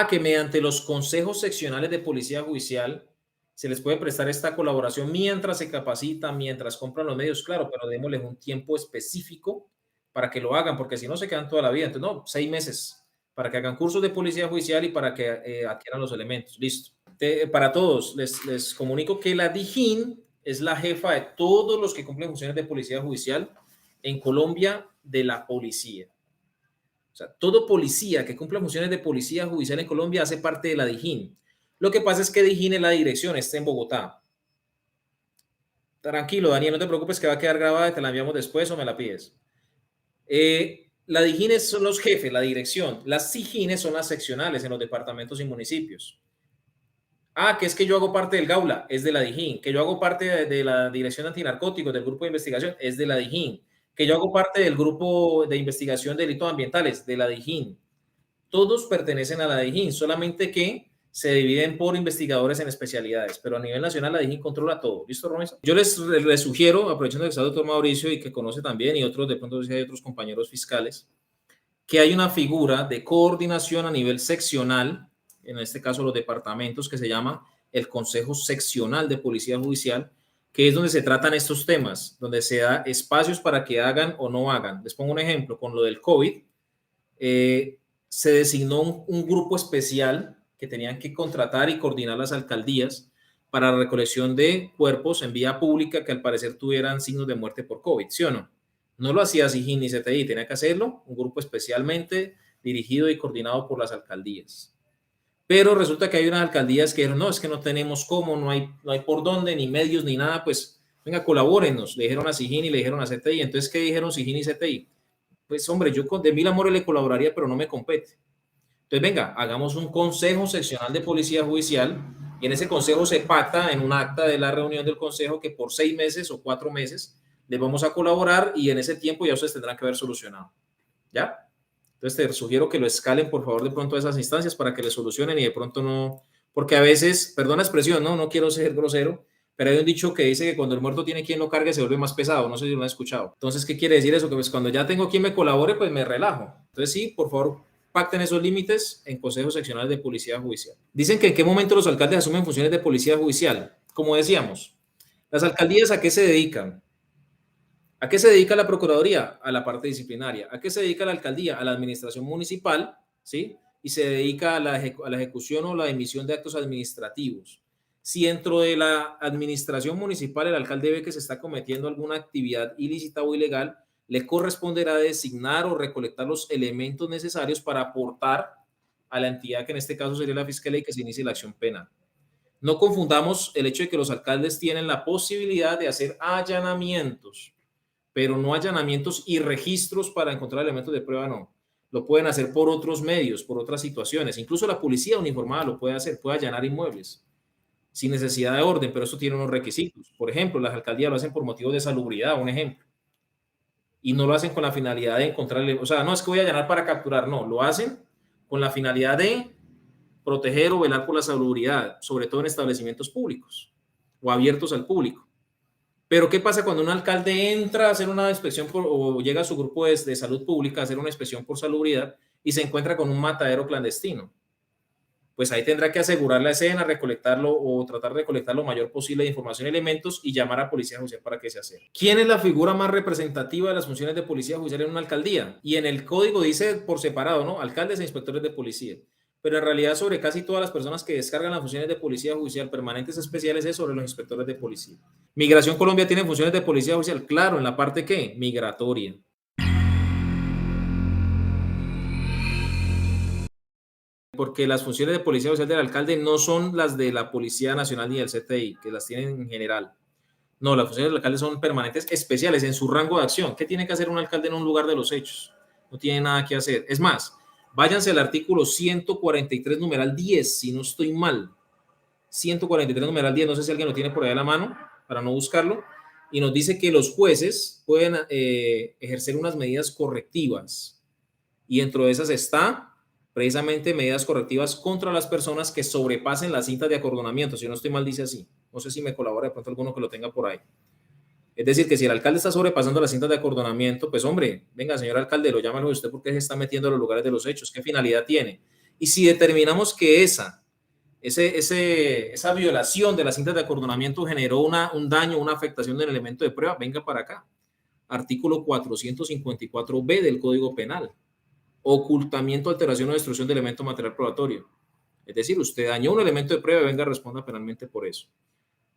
Que mediante los consejos seccionales de policía judicial se les puede prestar esta colaboración mientras se capacitan, mientras compran los medios, claro, pero démosles un tiempo específico para que lo hagan, porque si no se quedan toda la vida. Entonces, no, 6 meses para que hagan cursos de policía judicial y para que adquieran los elementos. Listo. Para todos, les comunico que la DIJÍN es la jefa de todos los que cumplen funciones de policía judicial en Colombia de la policía. O sea, todo policía que cumpla funciones de policía judicial en Colombia hace parte de la DIJÍN. Lo que pasa es que DIJÍN es la dirección, está en Bogotá. Tranquilo, Daniel, no te preocupes que va a quedar grabada, te la enviamos después o me la pides. La DIJÍN son los jefes, la dirección. Las SIJÍNes son las seccionales en los departamentos y municipios. Que es que yo hago parte del GAULA, es de la DIJÍN. Que yo hago parte de la Dirección Antinarcóticos, del grupo de investigación, es de la DIJÍN. Que yo hago parte del grupo de investigación de delitos ambientales, de la DIJÍN. Todos pertenecen a la DIJÍN, solamente que se dividen por investigadores en especialidades, pero a nivel nacional la DIJÍN controla todo. ¿Listo, Romero? Yo les sugiero, aprovechando que está el doctor Mauricio y que conoce también, y otros, de pronto si hay otros compañeros fiscales, que hay una figura de coordinación a nivel seccional, en este caso los departamentos, que se llama el Consejo Seccional de Policía Judicial, que es donde se tratan estos temas, donde se da espacios para que hagan o no hagan. Les pongo un ejemplo, con lo del COVID, se designó un grupo especial que tenían que contratar y coordinar las alcaldías para la recolección de cuerpos en vía pública que al parecer tuvieran signos de muerte por COVID, ¿sí o no? No lo hacía SIJÍN ni CTI, tenía que hacerlo un grupo especialmente dirigido y coordinado por las alcaldías. Pero resulta que hay unas alcaldías que dijeron, no, es que no tenemos cómo, no hay por dónde, ni medios, ni nada, pues venga, colabórenos, le dijeron a SIJÍN y le dijeron a CTI. Entonces, ¿qué dijeron SIJÍN y CTI? Pues hombre, yo de mil amores le colaboraría, pero no me compete. Entonces, venga, hagamos un consejo seccional de policía judicial y en ese consejo se pacta en un acta de la reunión del consejo que por 6 meses o 4 meses les vamos a colaborar y en ese tiempo ya ustedes tendrán que haber solucionado. ¿Ya? Entonces te sugiero que lo escalen por favor de pronto a esas instancias para que le solucionen y de pronto no, porque a veces, perdón la expresión, no quiero ser grosero, pero hay un dicho que dice que cuando el muerto tiene quien lo cargue se vuelve más pesado, no sé si lo han escuchado. Entonces, ¿qué quiere decir eso? Que pues cuando ya tengo quien me colabore, pues me relajo. Entonces sí, por favor, pacten esos límites en consejos seccionales de policía judicial. Dicen que en qué momento los alcaldes asumen funciones de policía judicial. Como decíamos, las alcaldías ¿a qué se dedican? ¿A qué se dedica la Procuraduría? A la parte disciplinaria. ¿A qué se dedica la alcaldía? A la administración municipal, ¿sí? Y se dedica a la ejecución o la emisión de actos administrativos. Si dentro de la administración municipal el alcalde ve que se está cometiendo alguna actividad ilícita o ilegal, le corresponderá designar o recolectar los elementos necesarios para aportar a la entidad que en este caso sería la Fiscalía y que se inicie la acción penal. No confundamos el hecho de que los alcaldes tienen la posibilidad de hacer allanamientos, pero no allanamientos y registros para encontrar elementos de prueba, no. Lo pueden hacer por otros medios, por otras situaciones. Incluso la policía uniformada lo puede hacer, puede allanar inmuebles sin necesidad de orden, pero eso tiene unos requisitos. Por ejemplo, las alcaldías lo hacen por motivos de salubridad, un ejemplo. Y no lo hacen con la finalidad de encontrarle, o sea, no es que voy a allanar para capturar, no, lo hacen con la finalidad de proteger o velar por la salubridad, sobre todo en establecimientos públicos o abiertos al público. Pero ¿qué pasa cuando un alcalde entra a hacer una inspección o llega a su grupo de salud pública a hacer una inspección por salubridad y se encuentra con un matadero clandestino? pues ahí tendrá que asegurar la escena, recolectarlo o tratar de recolectar lo mayor posible de información y elementos y llamar a policía judicial para que se acerque. ¿Quién es la figura más representativa de las funciones de policía judicial en una alcaldía? Y en el código dice por separado, ¿no? Alcaldes e inspectores de policía. Pero en realidad sobre casi todas las personas que descargan las funciones de policía judicial permanentes especiales es sobre los inspectores de policía. ¿Migración Colombia tiene funciones de policía judicial? Claro, en la parte ¿qué? Migratoria. Porque las funciones de policía judicial del alcalde no son las de la Policía Nacional ni del CTI, que las tienen en general. No, las funciones del alcalde son permanentes especiales en su rango de acción. ¿Qué tiene que hacer un alcalde en un lugar de los hechos? No tiene nada que hacer. Es más, váyanse al artículo 143, numeral 10, si no estoy mal. 143, numeral 10, no sé si alguien lo tiene por ahí a la mano, para no buscarlo, y nos dice que los jueces pueden ejercer unas medidas correctivas. Y dentro de esas está precisamente medidas correctivas contra las personas que sobrepasen las cintas de acordonamiento. Si no estoy mal, dice así. No sé si me colabora de pronto alguno que lo tenga por ahí. Es decir, que si el alcalde está sobrepasando las cintas de acordonamiento, pues hombre, venga, señor alcalde, lo llámalo usted porque se está metiendo a los lugares de los hechos. ¿Qué finalidad tiene? Y si determinamos que esa violación de las cintas de acordonamiento generó un daño, una afectación del elemento de prueba, venga para acá. Artículo 454b del Código Penal. Ocultamiento, alteración o destrucción de elemento material probatorio. Es decir, usted dañó un elemento de prueba y venga, responda penalmente por eso.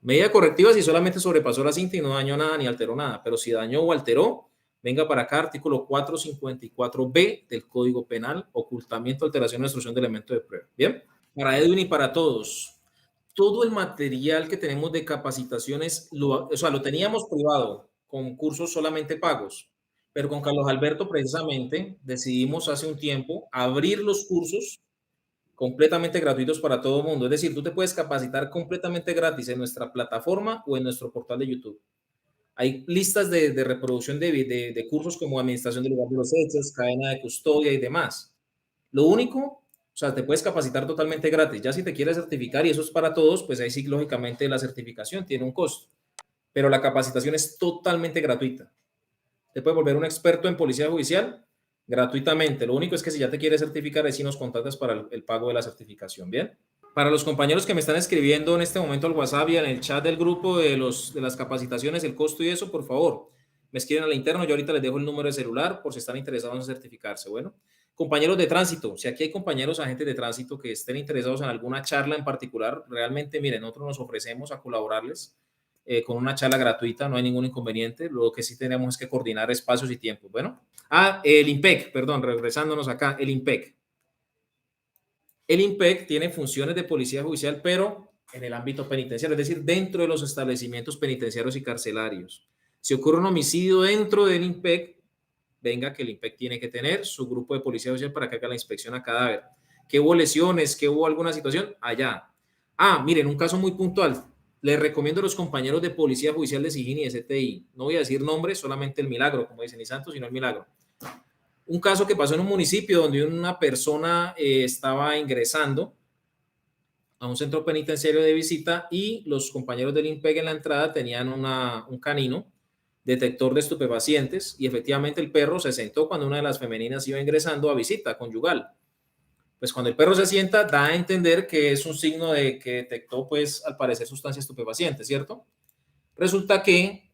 Medida correctiva si solamente sobrepasó la cinta y no dañó nada ni alteró nada, pero si dañó o alteró, venga para acá, artículo 454b del Código Penal, ocultamiento, alteración o destrucción de elemento de prueba. Bien, para Edwin y para todos, todo el material que tenemos de capacitaciones, lo teníamos privado, con cursos solamente pagos, pero con Carlos Alberto precisamente decidimos hace un tiempo abrir los cursos completamente gratuitos para todo el mundo. Es decir, tú te puedes capacitar completamente gratis en nuestra plataforma o en nuestro portal de YouTube. Hay listas de reproducción de cursos como administración del lugar de los hechos, cadena de custodia y demás. Lo único, o sea, te puedes capacitar totalmente gratis. Ya si te quieres certificar y eso es para todos, pues ahí sí, lógicamente, la certificación tiene un costo. Pero la capacitación es totalmente gratuita. Te puedes volver un experto en policía judicial gratuitamente. Lo único es que si ya te quieres certificar, ahí sí nos contactas para el pago de la certificación. Bien. Para los compañeros que me están escribiendo en este momento al WhatsApp y en el chat del grupo de las capacitaciones, el costo y eso, por favor, me escriben al interno. Yo ahorita les dejo el número de celular por si están interesados en certificarse. Bueno, compañeros de tránsito, si aquí hay compañeros agentes de tránsito que estén interesados en alguna charla en particular, realmente, miren, nosotros nos ofrecemos a colaborarles con una charla gratuita, no hay ningún inconveniente. Lo que sí tenemos es que coordinar espacios y tiempos. Bueno, el IMPEC, perdón, regresándonos acá, el IMPEC. El IMPEC tiene funciones de policía judicial, pero en el ámbito penitenciario, es decir, dentro de los establecimientos penitenciarios y carcelarios. Si ocurre un homicidio dentro del IMPEC, venga que el IMPEC tiene que tener su grupo de policía judicial para que haga la inspección a cadáver. ¿Qué hubo lesiones? ¿Qué hubo alguna situación? Allá. Miren, un caso muy puntual. Les recomiendo a los compañeros de Policía Judicial de Sijín y de CTI. No voy a decir nombres, solamente el milagro, como dicen, ni santo, sino el milagro. Un caso que pasó en un municipio donde una persona estaba ingresando a un centro penitenciario de visita y los compañeros del IMPEC en la entrada tenían un canino detector de estupefacientes y efectivamente el perro se sentó cuando una de las femeninas iba ingresando a visita conyugal. Pues cuando el perro se sienta, da a entender que es un signo de que detectó, pues, al parecer, sustancias estupefacientes, ¿cierto? Resulta que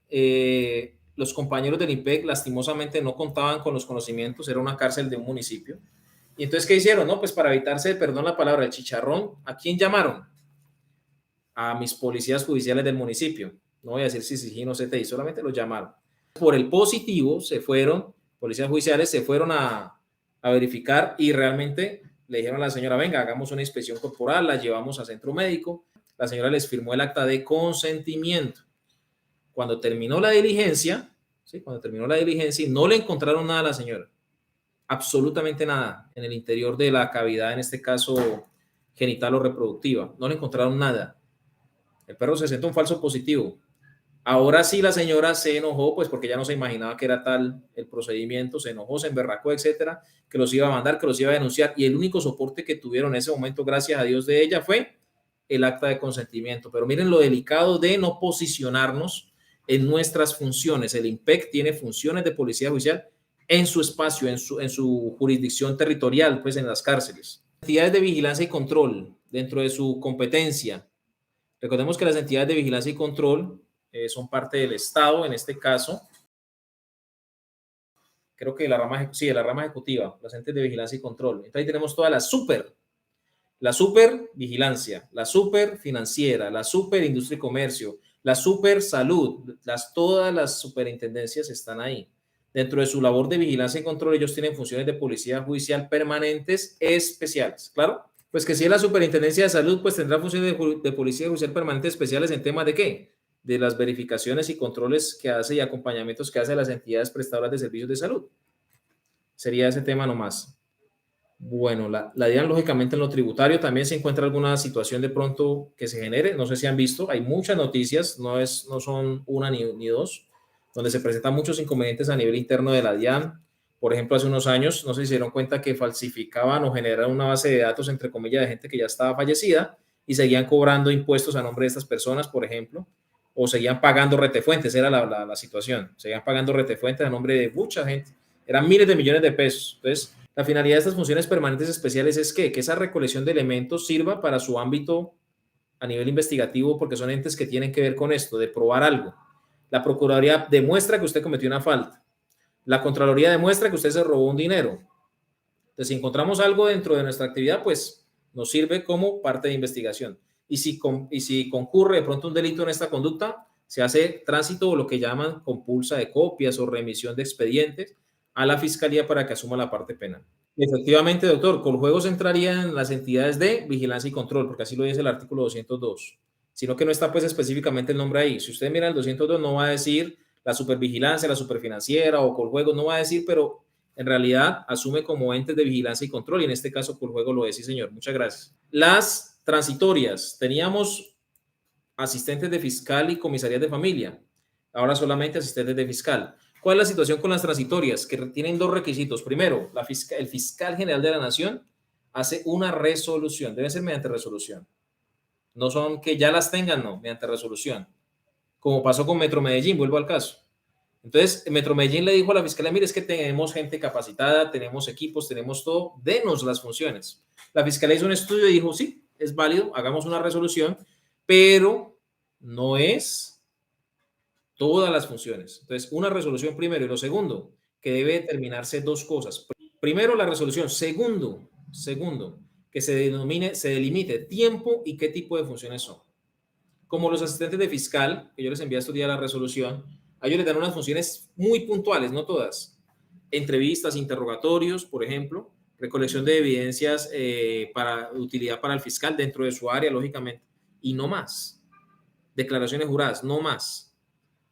los compañeros del IMPEC lastimosamente no contaban con los conocimientos, era una cárcel de un municipio. Y entonces, ¿qué hicieron? No, pues para evitarse, perdón la palabra, el chicharrón, ¿a quién llamaron? A mis policías judiciales del municipio. No voy a decir si Sijín o CTI, solamente los llamaron. Por el positivo se fueron, policías judiciales se fueron a verificar y realmente le dijeron a la señora, venga, hagamos una inspección corporal, la llevamos a centro médico. La señora les firmó el acta de consentimiento. Cuando terminó la diligencia, ¿sí? Cuando terminó la diligencia, no le encontraron nada a la señora. Absolutamente nada en el interior de la cavidad, en este caso genital o reproductiva. No le encontraron nada. El perro se sentó un falso positivo. Ahora sí la señora se enojó, pues porque ya no se imaginaba que era tal el procedimiento, se enojó, se emberracó, etcétera, que los iba a mandar, que los iba a denunciar, y el único soporte que tuvieron en ese momento, gracias a Dios de ella, fue el acta de consentimiento. Pero miren lo delicado de no posicionarnos en nuestras funciones. El IMPEC tiene funciones de policía judicial en su espacio, en su jurisdicción territorial, pues en las cárceles. Actividades de vigilancia y control. dentro de su competencia. Recordemos que las entidades de vigilancia y control son parte del Estado, en este caso. Creo que de la rama ejecutiva, los entes de vigilancia y control. Entonces ahí tenemos toda la super vigilancia, la super financiera, la super industria y comercio, la super salud, todas las superintendencias están ahí. Dentro de su labor de vigilancia y control, ellos tienen funciones de policía judicial permanentes especiales, ¿claro? Pues que si es la superintendencia de salud, pues tendrá funciones de policía judicial permanentes especiales en temas de ¿qué? De las verificaciones y controles que hace y acompañamientos que hace a las entidades prestadoras de servicios de salud. Sería ese tema nomás. Bueno, la DIAN, lógicamente, en lo tributario también se encuentra alguna situación de pronto que se genere. No sé si han visto, hay muchas noticias, no son una ni dos, donde se presentan muchos inconvenientes a nivel interno de la DIAN. Por ejemplo, hace unos años, no sé si se dieron cuenta que falsificaban o generaron una base de datos, entre comillas, de gente que ya estaba fallecida y seguían cobrando impuestos a nombre de estas personas, por ejemplo, o seguían pagando retefuentes, era la situación. Seguían pagando retefuentes a nombre de mucha gente. Eran miles de millones de pesos. Entonces, la finalidad de estas funciones permanentes especiales es que esa recolección de elementos sirva para su ámbito a nivel investigativo, porque son entes que tienen que ver con esto, de probar algo. La Procuraduría demuestra que usted cometió una falta. La Contraloría demuestra que usted se robó un dinero. Entonces, si encontramos algo dentro de nuestra actividad, pues nos sirve como parte de investigación. Y si concurre de pronto un delito en esta conducta, se hace tránsito o lo que llaman compulsa de copias o remisión de expedientes a la Fiscalía para que asuma la parte penal. Efectivamente, doctor, Coljuegos entraría en las entidades de vigilancia y control, porque así lo dice el artículo 202, sino que no está pues específicamente el nombre ahí. Si usted mira el 202, no va a decir la supervigilancia, la superfinanciera o Coljuegos, no va a decir, pero en realidad asume como entes de vigilancia y control, y en este caso Coljuegos lo es, sí señor, muchas gracias. Las transitorias, teníamos asistentes de fiscal y comisarías de familia, ahora solamente asistentes de fiscal. ¿Cuál es la situación con las transitorias? Que tienen dos requisitos. Primero, el fiscal general de la nación hace una resolución, debe ser mediante resolución. No son que ya las tengan, no, mediante resolución. Como pasó con Metro Medellín, vuelvo al caso. Entonces, Metro Medellín le dijo a la fiscalía, mire, es que tenemos gente capacitada, tenemos equipos, tenemos todo, denos las funciones. La fiscalía hizo un estudio y dijo, sí, es válido, hagamos una resolución, pero no es todas las funciones. Entonces, una resolución primero, y lo segundo, que debe determinarse dos cosas. Primero, la resolución. Segundo, que se delimite tiempo y qué tipo de funciones son. Como los asistentes de fiscal, que yo les envié estos días la resolución, a ellos les dan unas funciones muy puntuales, no todas. Entrevistas, interrogatorios, por ejemplo, recolección de evidencias para utilidad para el fiscal dentro de su área, lógicamente, y no más. Declaraciones juradas, no más.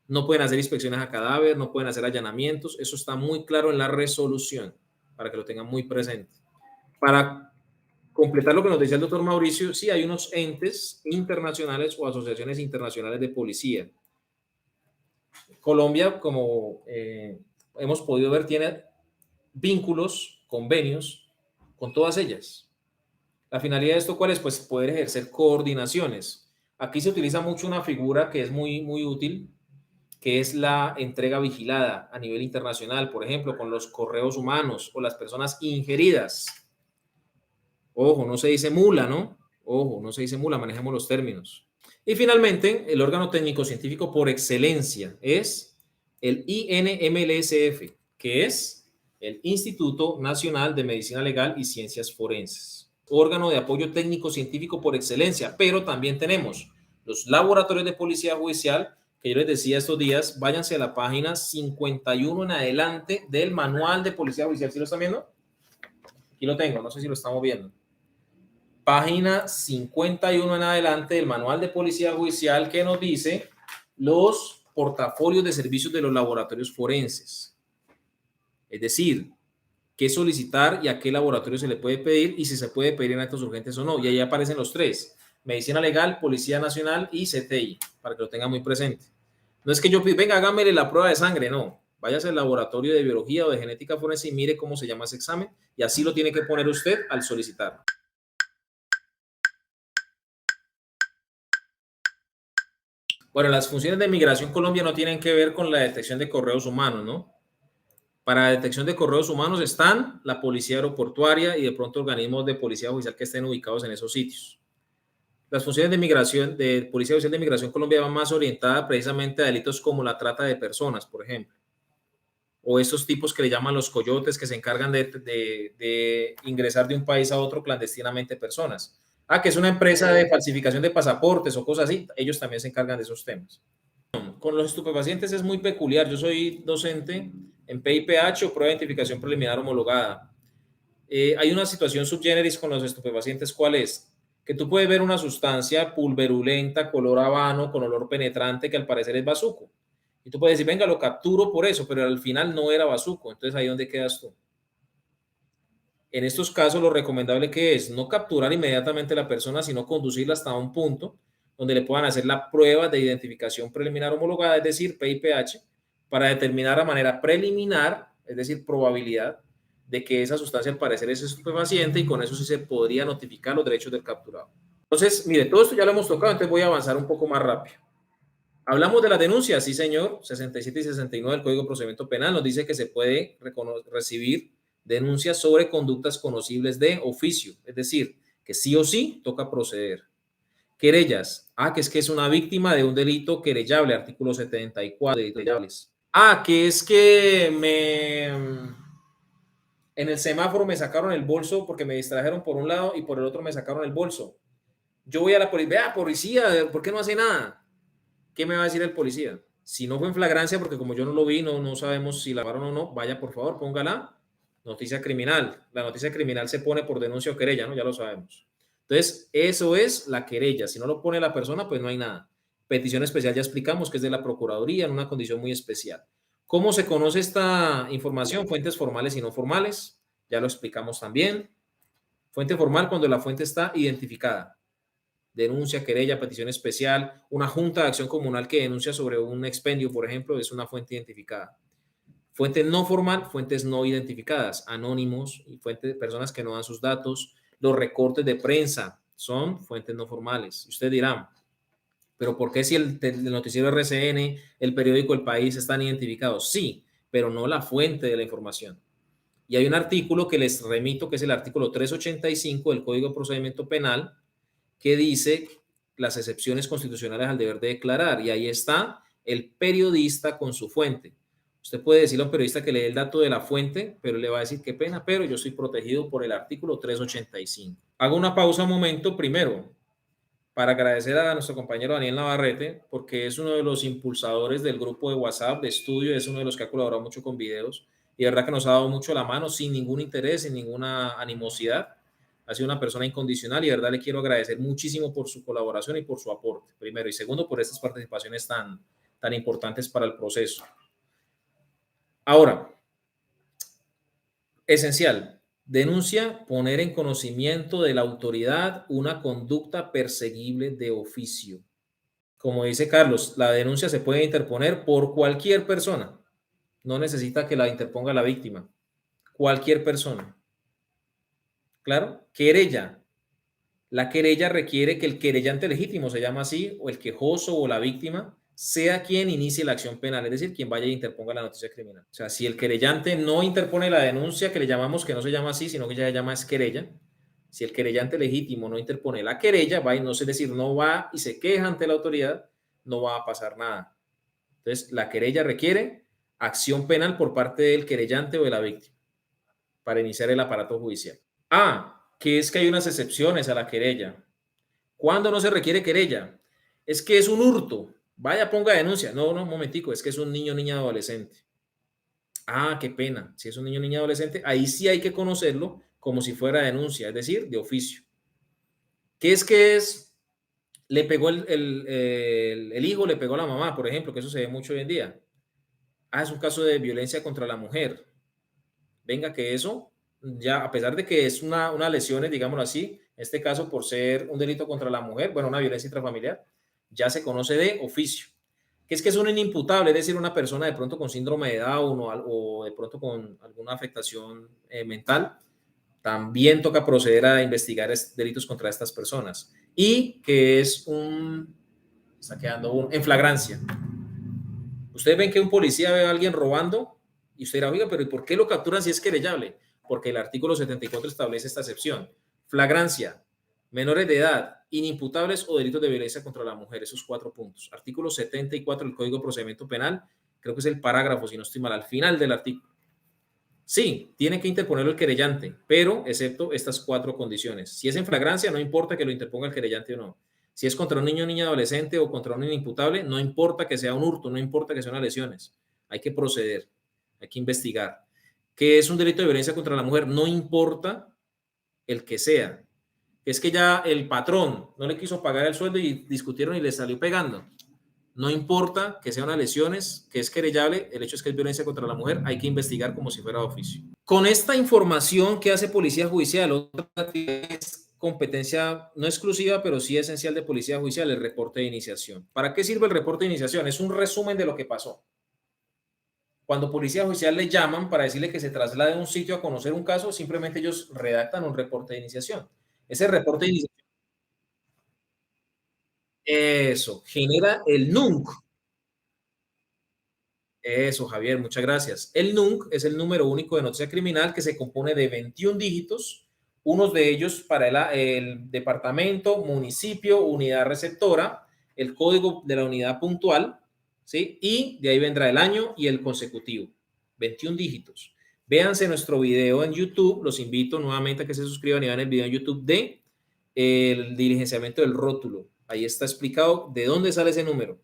No pueden hacer inspecciones a cadáver, no pueden hacer allanamientos. Eso está muy claro en la resolución, para que lo tengan muy presente. Para completar lo que nos decía el doctor Mauricio, sí hay unos entes internacionales o asociaciones internacionales de policía. Colombia, como hemos podido ver, tiene vínculos, convenios con todas ellas. La finalidad de esto, ¿cuál es? Pues poder ejercer coordinaciones. Aquí se utiliza mucho una figura que es muy útil, que es la entrega vigilada a nivel internacional, por ejemplo, con los correos humanos o las personas ingeridas. Ojo, no se dice mula, ¿no? Ojo, no se dice mula, manejemos los términos. Y finalmente, el órgano técnico científico por excelencia es el INMLSF, que es el Instituto Nacional de Medicina Legal y Ciencias Forenses. Órgano de apoyo técnico científico por excelencia, pero también tenemos los laboratorios de policía judicial, que yo les decía estos días, váyanse a la página 51 en adelante del manual de policía judicial. ¿Sí lo están viendo? Aquí lo tengo, no sé si lo estamos viendo. Página 51 en adelante del manual de policía judicial, que nos dice los portafolios de servicios de los laboratorios forenses. Es decir, qué solicitar y a qué laboratorio se le puede pedir y si se puede pedir en actos urgentes o no. Y ahí aparecen los tres: Medicina Legal, Policía Nacional y CTI, para que lo tengan muy presente. No es que yo pida, venga, hágame la prueba de sangre, no. Váyase al laboratorio de biología o de genética forense y mire cómo se llama ese examen, y así lo tiene que poner usted al solicitar. Bueno, las funciones de Migración Colombia no tienen que ver con la detección de correos humanos, ¿no? Para detección de correos humanos están la policía aeroportuaria y de pronto organismos de policía judicial que estén ubicados en esos sitios. las funciones de migración, de Policía Oficial de Migración Colombia van más orientadas precisamente a delitos como la trata de personas, por ejemplo, o estos tipos que le llaman los coyotes que se encargan de ingresar de un país a otro clandestinamente personas. Ah, que es una empresa de falsificación de pasaportes o cosas así, ellos también se encargan de esos temas. Con los estupefacientes es muy peculiar. Yo soy docente en PIPH o prueba de identificación preliminar homologada. Hay una situación subgéneris con los estupefacientes. ¿Cuál es? Que tú puedes ver una sustancia pulverulenta, color habano, con olor penetrante, que al parecer es bazuco. Y tú puedes decir, venga, lo capturo por eso, pero al final no era bazuco. Entonces, ¿ahí dónde quedas tú? En estos casos, lo recomendable que es no capturar inmediatamente a la persona, sino conducirla hasta un punto donde le puedan hacer la prueba de identificación preliminar homologada, es decir, PIPH, para determinar a manera preliminar, es decir, probabilidad de que esa sustancia al parecer es estupefaciente y con eso sí se podría notificar los derechos del capturado. Entonces, mire, todo esto ya lo hemos tocado, entonces voy a avanzar un poco más rápido. Hablamos de las denuncias, sí señor, 67 y 69 del Código de Procedimiento Penal nos dice que se puede recibir denuncias sobre conductas conocibles de oficio, es decir, que sí o sí toca proceder. Querellas, que es una víctima de un delito querellable, artículo 74 de querellables. Que es que en el semáforo me sacaron el bolso porque me distrajeron por un lado y por el otro me sacaron el bolso. Yo voy a la policía, vea, policía, ¿por qué no hace nada? ¿Qué me va a decir el policía? Si no fue en flagrancia, porque como yo no lo vi, no sabemos si la lavaron o no, vaya por favor, póngala noticia criminal. La noticia criminal se pone por denuncia o querella, ¿no? Ya lo sabemos. Entonces, eso es la querella. Si no lo pone la persona, pues no hay nada. Petición especial ya explicamos que es de la Procuraduría en una condición muy especial. ¿Cómo se conoce esta información? Fuentes formales y no formales. Ya lo explicamos también. Fuente formal cuando la fuente está identificada. Denuncia, querella, petición especial, una junta de acción comunal que denuncia sobre un expendio, por ejemplo, es una fuente identificada. Fuente no formal, fuentes no identificadas, anónimos y fuentes de personas que no dan sus datos. Los recortes de prensa son fuentes no formales. Y ustedes dirán, pero ¿por qué si el noticiero RCN, el periódico El País están identificados? Sí, pero no la fuente de la información. Y hay un artículo que les remito, que es el artículo 385 del Código de Procedimiento Penal, que dice las excepciones constitucionales al deber de declarar. Y ahí está el periodista con su fuente. Usted puede decirle a un periodista que le dé el dato de la fuente, pero le va a decir qué pena, pero yo estoy protegido por el artículo 385. Hago una pausa un momento primero para agradecer a nuestro compañero Daniel Navarrete, porque es uno de los impulsadores del grupo de WhatsApp de estudio, es uno de los que ha colaborado mucho con videos y de verdad que nos ha dado mucho la mano sin ningún interés, sin ninguna animosidad. Ha sido una persona incondicional y de verdad le quiero agradecer muchísimo por su colaboración y por su aporte, primero. Y segundo, por estas participaciones tan importantes para el proceso. Ahora, esencial, denuncia, poner en conocimiento de la autoridad una conducta perseguible de oficio. Como dice Carlos, la denuncia se puede interponer por cualquier persona. No necesita que la interponga la víctima. Cualquier persona. ¿Claro? Querella. La querella requiere que el querellante legítimo, se llama así, o el quejoso o la víctima, sea quien inicie la acción penal, es decir, quien vaya e interponga la noticia criminal. O sea, si el querellante no interpone la denuncia, que le llamamos, que no se llama así, sino que ya se llama es querella, si el querellante legítimo no interpone la querella, va y no, es decir, no va y se queja ante la autoridad, no va a pasar nada. Entonces, la querella requiere acción penal por parte del querellante o de la víctima para iniciar el aparato judicial. Que es que hay unas excepciones a la querella. ¿Cuándo no se requiere querella? Es que es un hurto. Vaya, ponga denuncia. No, un momentico, es que es un niño, niña, adolescente. Qué pena. Si es un niño, niña, adolescente, ahí sí hay que conocerlo como si fuera denuncia, es decir, de oficio. ¿Qué es que es? Le pegó el hijo, le pegó a la mamá, por ejemplo, que eso se ve mucho hoy en día. Es un caso de violencia contra la mujer. Venga, que eso, ya a pesar de que es una lesión, digámoslo así, en este caso por ser un delito contra la mujer, bueno, una violencia intrafamiliar, ya se conoce de oficio. Que es un inimputable, es decir, una persona de pronto con síndrome de Down o de pronto con alguna afectación mental, también toca proceder a investigar delitos contra estas personas. Y que es está quedando en flagrancia. Ustedes ven que un policía ve a alguien robando y usted dirá, oiga, pero ¿y por qué lo capturan si es querellable? Porque el artículo 74 establece esta excepción. Flagrancia, menores de edad, inimputables o delitos de violencia contra la mujer, esos 4 puntos. Artículo 74 del Código de Procedimiento Penal, creo que es el parágrafo, si no estoy mal, al final del artículo. Sí, tiene que interponerlo el querellante, pero excepto estas 4 condiciones. Si es en flagrancia, no importa que lo interponga el querellante o no. Si es contra un niño, niña, adolescente o contra un inimputable, no importa que sea un hurto, no importa que sean unas lesiones. Hay que proceder, hay que investigar. ¿Qué es un delito de violencia contra la mujer? No importa el que sea. Es que ya el patrón no le quiso pagar el sueldo y discutieron y le salió pegando. No importa que sean unas lesiones, que es querellable, el hecho es que es violencia contra la mujer, hay que investigar como si fuera de oficio. Con esta información que hace Policía Judicial, otra es competencia no exclusiva, pero sí esencial de Policía Judicial, el reporte de iniciación. ¿Para qué sirve el reporte de iniciación? Es un resumen de lo que pasó. Cuando Policía Judicial le llaman para decirle que se traslade a un sitio a conocer un caso, simplemente ellos redactan un reporte de iniciación. Ese reporte de iniciación, eso, genera el NUNC. Eso, Javier, muchas gracias. El NUNC es el número único de noticia criminal que se compone de 21 dígitos, unos de ellos para el departamento, municipio, unidad receptora, el código de la unidad puntual, ¿sí? Y de ahí vendrá el año y el consecutivo. 21 dígitos. Véanse nuestro video en YouTube, los invito nuevamente a que se suscriban y vean el video en YouTube de el diligenciamiento del rótulo. Ahí está explicado de dónde sale ese número.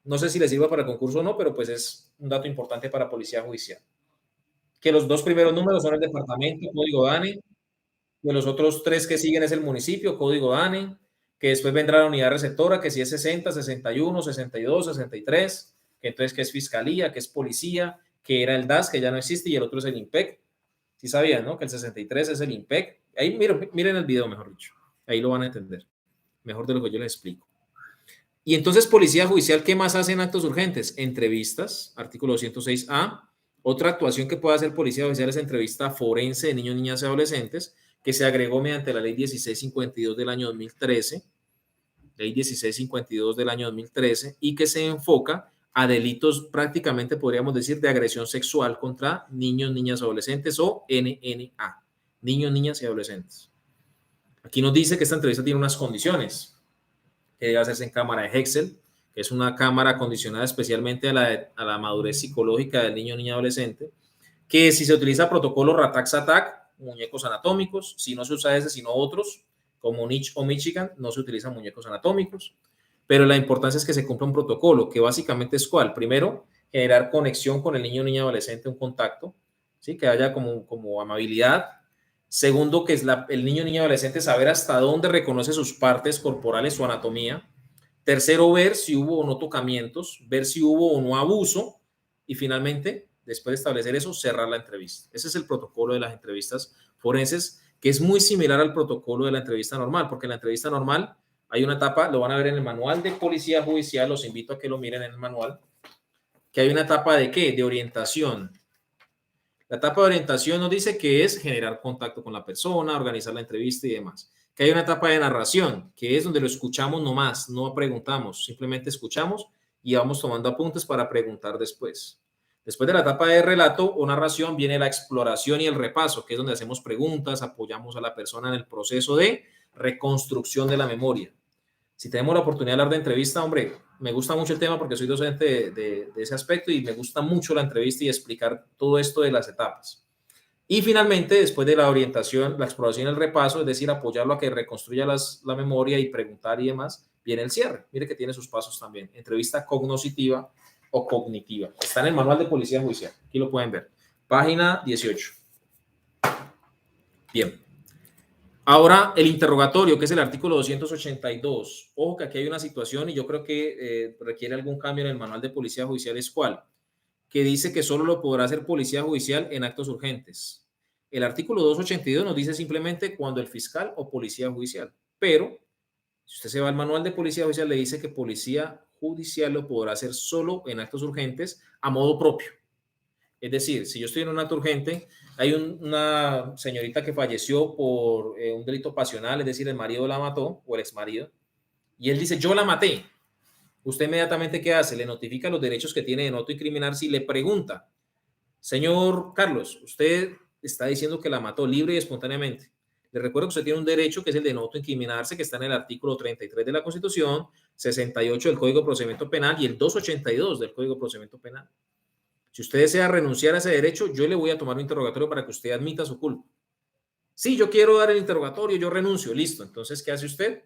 No sé si le sirva para el concurso o no, pero pues es un dato importante para Policía Judicial. Que los 2 primeros números son el departamento, código DANE, que los otros 3 que siguen es el municipio, código DANE, que después vendrá la unidad receptora, que si es 60, 61, 62, 63, que entonces que es fiscalía, que es policía, que era el DAS, que ya no existe, y el otro es el IMPEC. Sí sabían, ¿no? Que el 63 es el IMPEC. Ahí miren el video, mejor dicho. Ahí lo van a entender. Mejor de lo que yo les explico. Y entonces, Policía Judicial, ¿qué más hace en actos urgentes? Entrevistas, artículo 206A. Otra actuación que puede hacer Policía Judicial es entrevista forense de niños, niñas y adolescentes, que se agregó mediante la Ley 1652 del año 2013, Ley 1652 del año 2013, y que se enfoca a delitos prácticamente, podríamos decir, de agresión sexual contra niños, niñas, adolescentes o NNA, niños, niñas y adolescentes. Aquí nos dice que esta entrevista tiene unas condiciones que debe hacerse en cámara de Hexel, que es una cámara acondicionada especialmente a la madurez psicológica del niño, niña, adolescente, que si se utiliza protocolo Ratax-Attack, muñecos anatómicos, si no se usa ese, sino otros, como Niche o Michigan, no se utilizan muñecos anatómicos, pero la importancia es que se cumpla un protocolo, que básicamente es cuál. Primero, generar conexión con el niño, niña, adolescente, un contacto, ¿sí? Que haya como amabilidad. Segundo, que es el niño, niña, adolescente saber hasta dónde reconoce sus partes corporales, su anatomía. Tercero, ver si hubo o no tocamientos, ver si hubo o no abuso. Y finalmente, después de establecer eso, cerrar la entrevista. Ese es el protocolo de las entrevistas forenses, que es muy similar al protocolo de la entrevista normal, porque en la entrevista normal hay una etapa, lo van a ver en el manual de Policía Judicial, los invito a que lo miren en el manual, que hay una etapa de ¿qué? De orientación. La etapa de orientación nos dice que es generar contacto con la persona, organizar la entrevista y demás. Que hay una etapa de narración, que es donde lo escuchamos nomás, no preguntamos, simplemente escuchamos y vamos tomando apuntes para preguntar después. Después de la etapa de relato o narración viene la exploración y el repaso, que es donde hacemos preguntas, apoyamos a la persona en el proceso de reconstrucción de la memoria. Si tenemos la oportunidad de hablar de entrevista, hombre, me gusta mucho el tema porque soy docente de ese aspecto y me gusta mucho la entrevista y explicar todo esto de las etapas. Y finalmente, después de la orientación, la exploración y el repaso, es decir, apoyarlo a que reconstruya la memoria y preguntar y demás, viene el cierre. Mire que tiene sus pasos también. Entrevista cognoscitiva o cognitiva. Está en el manual de Policía Judicial. Aquí lo pueden ver. Página 18. Bien. Ahora, el interrogatorio, que es el artículo 282. Ojo que aquí hay una situación y yo creo que requiere algún cambio en el manual de Policía Judicial, es cuál, que dice que solo lo podrá hacer Policía Judicial en actos urgentes. El artículo 282 nos dice simplemente cuando el fiscal o Policía Judicial, pero si usted se va al manual de Policía Judicial, le dice que Policía Judicial lo podrá hacer solo en actos urgentes a modo propio. Es decir, si yo estoy en un acto urgente, hay una señorita que falleció por un delito pasional, es decir, el marido la mató o el exmarido, y él dice, yo la maté. Usted inmediatamente, ¿qué hace? Le notifica los derechos que tiene de noto incriminar si le pregunta, señor Carlos, usted está diciendo que la mató libre y espontáneamente. Le recuerdo que usted tiene un derecho que es el de no autoincriminarse, que está en el artículo 33 de la Constitución, 68 del Código de Procedimiento Penal y el 282 del Código de Procedimiento Penal. Si usted desea renunciar a ese derecho, yo le voy a tomar un interrogatorio para que usted admita su culpa. Sí, yo quiero dar el interrogatorio, yo renuncio, listo. Entonces, ¿qué hace usted?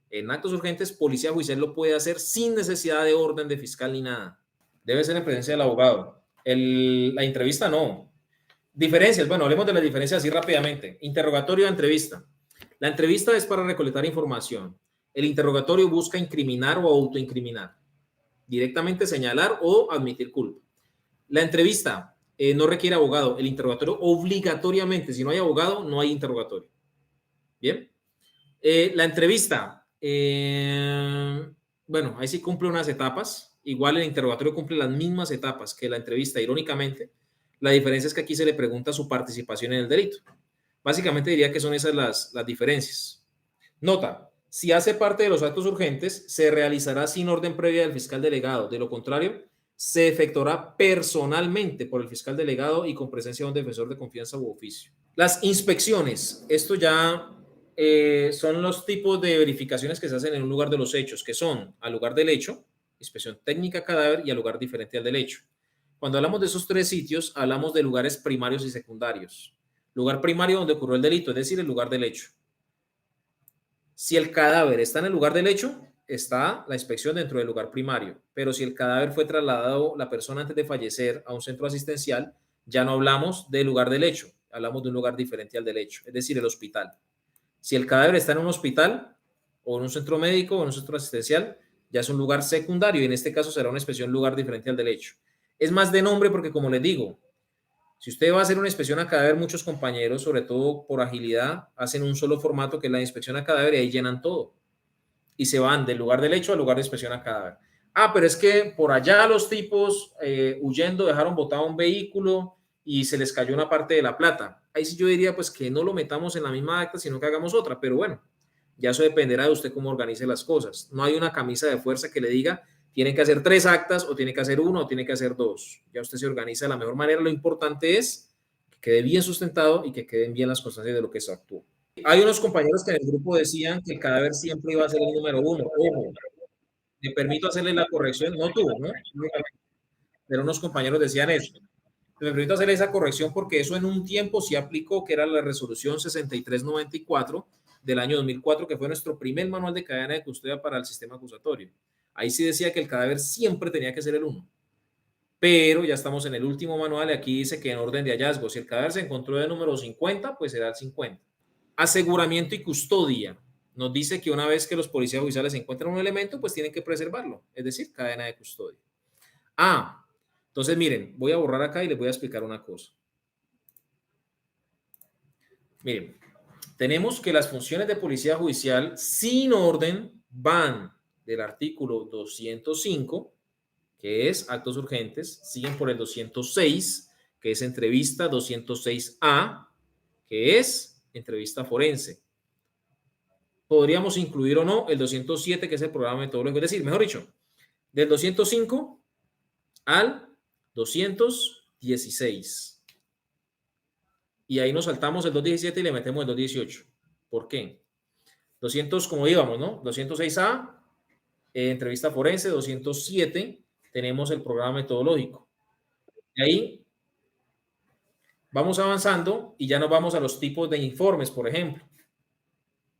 En actos urgentes, policía judicial lo puede hacer sin necesidad de orden de fiscal ni nada. Debe ser en presencia del abogado. La entrevista no. Diferencias, bueno, hablemos de las diferencias así rápidamente. Interrogatorio o entrevista. La entrevista es para recolectar información. El interrogatorio busca incriminar o autoincriminar. Directamente señalar o admitir culpa. La entrevista no requiere abogado. El interrogatorio obligatoriamente. Si no hay abogado, no hay interrogatorio. Bien. La entrevista, bueno, ahí sí cumple unas etapas. Igual el interrogatorio cumple las mismas etapas que la entrevista, irónicamente. La diferencia es que aquí se le pregunta su participación en el delito. Básicamente diría que son esas las diferencias. Nota, si hace parte de los actos urgentes, se realizará sin orden previa del fiscal delegado. De lo contrario, se efectuará personalmente por el fiscal delegado y con presencia de un defensor de confianza u oficio. Las inspecciones, esto ya son los tipos de verificaciones que se hacen en un lugar de los hechos, que son al lugar del hecho, inspección técnica cadáver y al lugar diferente al del hecho. Cuando hablamos de esos tres sitios, hablamos de lugares primarios y secundarios. Lugar primario donde ocurrió el delito, es decir, el lugar del hecho. Si el cadáver está en el lugar del hecho, está la inspección dentro del lugar primario. Pero si el cadáver fue trasladado, la persona antes de fallecer, a un centro asistencial, ya no hablamos del lugar del hecho, hablamos de un lugar diferente al del hecho, es decir, el hospital. Si el cadáver está en un hospital o en un centro médico o en un centro asistencial, ya es un lugar secundario y en este caso será una inspección lugar diferente al del hecho. Es más de nombre porque, como les digo, si usted va a hacer una inspección a cadáver, muchos compañeros, sobre todo por agilidad, hacen un solo formato que es la inspección a cadáver y ahí llenan todo. Y se van del lugar del hecho al lugar de inspección a cadáver. Ah, pero es que por allá los tipos huyendo dejaron botado un vehículo y se les cayó una parte de la plata. Ahí sí yo diría pues que no lo metamos en la misma acta, sino que hagamos otra. Pero bueno, ya eso dependerá de usted cómo organice las cosas. No hay una camisa de fuerza que le diga tiene que hacer 3 actas o tiene que hacer 1 o tiene que hacer 2. Ya usted se organiza de la mejor manera. Lo importante es que quede bien sustentado y que queden bien las constancias de lo que se actuó. Hay unos compañeros que en el grupo decían que el cadáver siempre iba a ser el número 1. Ojo, me permito hacerle la corrección. No tú, ¿no? Pero unos compañeros decían eso. Me permito hacerle esa corrección porque eso en un tiempo sí aplicó, que era la resolución 6394 del año 2004, que fue nuestro primer manual de cadena de custodia para el sistema acusatorio. Ahí sí decía que el cadáver siempre tenía que ser el 1. Pero ya estamos en el último manual y aquí dice que en orden de hallazgo, si el cadáver se encontró de número 50, pues será el 50. Aseguramiento y custodia. Nos dice que una vez que los policías judiciales encuentran un elemento, pues tienen que preservarlo, es decir, cadena de custodia. Entonces miren, voy a borrar acá y les voy a explicar una cosa. Miren, tenemos que las funciones de policía judicial sin orden van del artículo 205, que es actos urgentes, siguen por el 206, que es entrevista, 206A, que es entrevista forense. Podríamos incluir o no el 207, que es el programa metodológico, es decir, mejor dicho, del 205 al 216. Y ahí nos saltamos el 217 y le metemos el 218. ¿Por qué? 200, como íbamos, ¿no? 206A, entrevista forense, 207, tenemos el programa metodológico. Y ahí vamos avanzando y ya nos vamos a los tipos de informes, por ejemplo.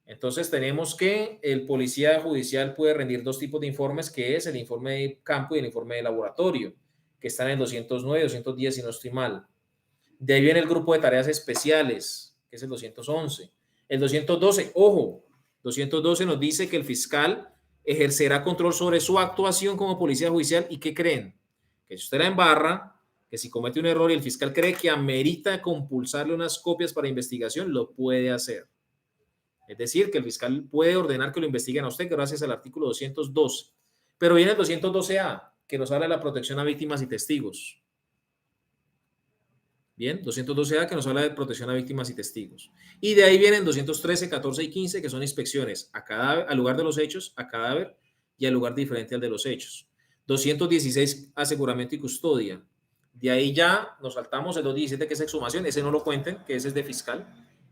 Entonces tenemos que el policía judicial puede rendir 2 tipos de informes, que es el informe de campo y el informe de laboratorio, que están en 209, 210 si no estoy mal. De ahí viene el grupo de tareas especiales, que es el 211. El 212, ojo, 212 nos dice que el fiscal ejercerá control sobre su actuación como policía judicial. ¿Y qué creen? Que si usted la embarra, que si comete un error y el fiscal cree que amerita compulsarle unas copias para investigación, lo puede hacer. Es decir, que el fiscal puede ordenar que lo investiguen a usted gracias al artículo 212. Pero viene el 212A, que nos habla de la protección a víctimas y testigos. Bien, 212A, que nos habla de protección a víctimas y testigos. Y de ahí vienen 213, 14 y 15, que son inspecciones a cadáver, al lugar de los hechos, a cadáver y al lugar diferente al de los hechos. 216, aseguramiento y custodia. De ahí ya nos saltamos el 217, que es exhumación, ese no lo cuenten, que ese es de fiscal.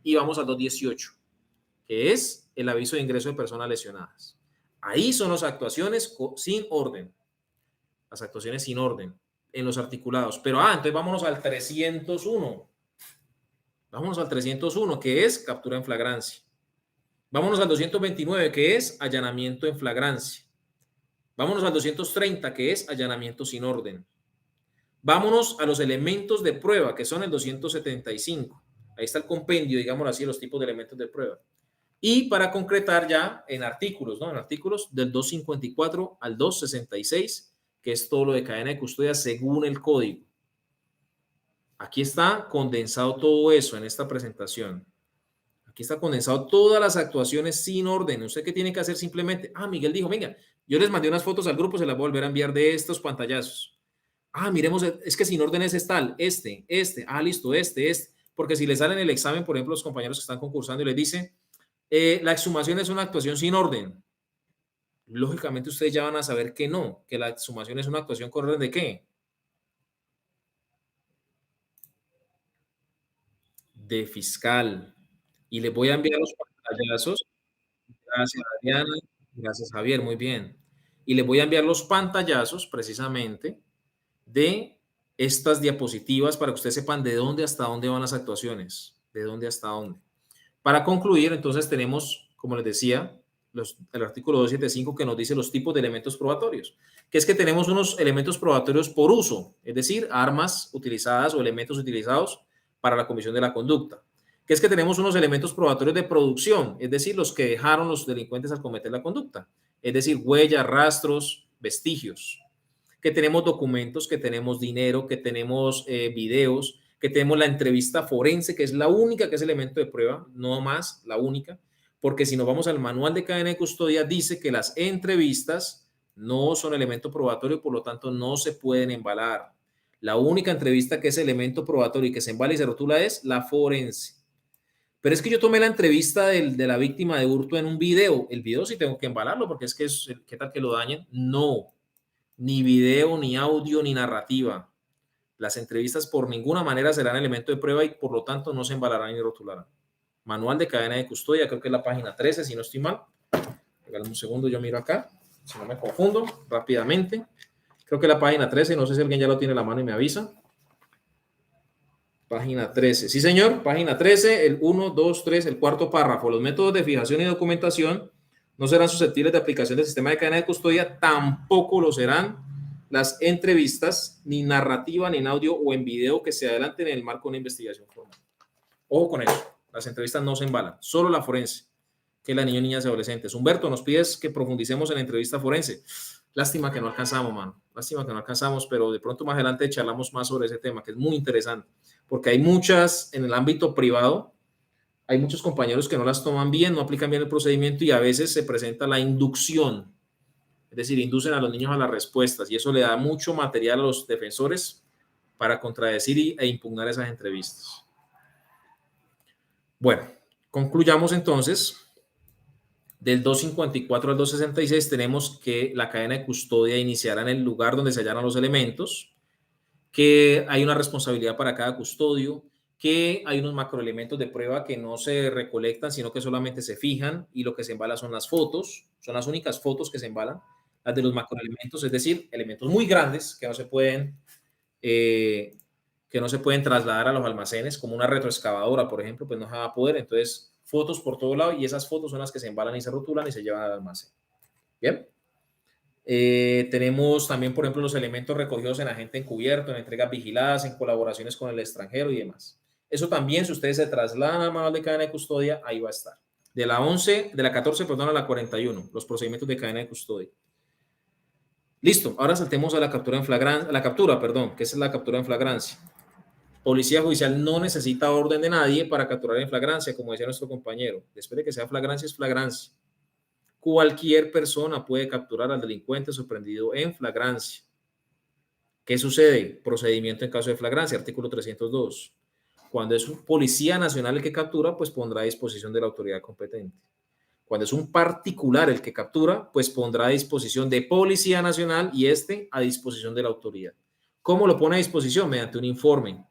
y vamos al 218, que es el aviso de ingreso de personas lesionadas. Ahí son las actuaciones sin orden. Las actuaciones sin orden en los articulados. Pero, entonces vámonos al 301. Vámonos al 301, que es captura en flagrancia. Vámonos al 229, que es allanamiento en flagrancia. Vámonos al 230, que es allanamiento sin orden. Vámonos a los elementos de prueba, que son el 275. Ahí está el compendio, digámoslo así, los tipos de elementos de prueba. Y para concretar ya en artículos, ¿no? En artículos del 254 al 266, que es todo lo de cadena de custodia según el código. Aquí está condensado todo eso en esta presentación. Aquí está condensado todas las actuaciones sin orden. ¿Usted qué tiene que hacer? Simplemente, Miguel dijo, venga, yo les mandé unas fotos al grupo, se las voy a volver a enviar de estos pantallazos. Miremos, es que sin orden es tal, listo, este. Porque si les sale en el examen, por ejemplo, los compañeros que están concursando y les dice, la exhumación es una actuación sin orden. Lógicamente ustedes ya van a saber que no, que la exhumación es una actuación con orden de ¿qué? De fiscal. Y les voy a enviar los pantallazos. Gracias, Adriana. Gracias, Javier. Muy bien. Y les voy a enviar los pantallazos precisamente de estas diapositivas para que ustedes sepan de dónde hasta dónde van las actuaciones. De dónde hasta dónde. Para concluir, entonces tenemos, como les decía, el artículo 275 que nos dice los tipos de elementos probatorios, que es que tenemos unos elementos probatorios por uso, es decir, armas utilizadas o elementos utilizados para la comisión de la conducta, que es que tenemos unos elementos probatorios de producción, es decir, los que dejaron los delincuentes al cometer la conducta, es decir, huellas, rastros, vestigios, que tenemos documentos, que tenemos dinero, que tenemos videos, que tenemos la entrevista forense, que es la única que es elemento de prueba, no más, la única, porque si nos vamos al manual de cadena de custodia, dice que las entrevistas no son elemento probatorio, por lo tanto no se pueden embalar. La única entrevista que es elemento probatorio y que se embala y se rotula es la forense. Pero es que yo tomé la entrevista de la víctima de hurto en un video. El video sí tengo que embalarlo porque es que ¿qué tal que lo dañen? No, ni video, ni audio, ni narrativa. Las entrevistas por ninguna manera serán elemento de prueba y por lo tanto no se embalarán ni rotularán. Manual de cadena de custodia, creo que es la página 13, si no estoy mal. Regálame un segundo, yo miro acá, si no me confundo, rápidamente. Creo que la página 13, no sé si alguien ya lo tiene en la mano y me avisa. Página 13, sí señor, página 13, el 1, 2, 3, el cuarto párrafo. Los métodos de fijación y documentación no serán susceptibles de aplicación del sistema de cadena de custodia, tampoco lo serán las entrevistas, ni narrativa, ni en audio o en video que se adelanten en el marco de una investigación formal. Ojo con eso, las entrevistas no se embalan, solo la forense, que es la niños, niñas y adolescentes. Humberto, nos pides que profundicemos en la entrevista forense. Lástima que no alcanzamos, mano. Lástima que no alcanzamos, pero de pronto más adelante charlamos más sobre ese tema, que es muy interesante, porque hay muchas en el ámbito privado, hay muchos compañeros que no las toman bien, no aplican bien el procedimiento y a veces se presenta la inducción, es decir, inducen a los niños a las respuestas y eso le da mucho material a los defensores para contradecir e impugnar esas entrevistas. Bueno, concluyamos entonces. Del 254 al 266 tenemos que la cadena de custodia iniciará en el lugar donde se hallaron los elementos, que hay una responsabilidad para cada custodio, que hay unos macroelementos de prueba que no se recolectan, sino que solamente se fijan y lo que se embala son las fotos, son las únicas fotos que se embalan, las de los macroelementos, es decir, elementos muy grandes que no se pueden trasladar a los almacenes, como una retroexcavadora, por ejemplo, pues no se va a poder, entonces fotos por todo lado y esas fotos son las que se embalan y se rotulan y se llevan al almacén. Bien. Tenemos también, por ejemplo, los elementos recogidos en agente encubierto, en entregas vigiladas, en colaboraciones con el extranjero y demás. Eso también, si ustedes se trasladan al manual de cadena de custodia, ahí va a estar. De la 14, perdón, a la 41, los procedimientos de cadena de custodia. Listo, ahora saltemos a la captura en flagrancia, que es la captura en flagrancia. Policía judicial no necesita orden de nadie para capturar en flagrancia, como decía nuestro compañero. Después de que sea flagrancia, es flagrancia. Cualquier persona puede capturar al delincuente sorprendido en flagrancia. ¿Qué sucede? Procedimiento en caso de flagrancia, artículo 302. Cuando es un policía nacional el que captura, pues pondrá a disposición de la autoridad competente. Cuando es un particular el que captura, pues pondrá a disposición de Policía Nacional y a disposición de la autoridad. ¿Cómo lo pone a disposición? Mediante un informe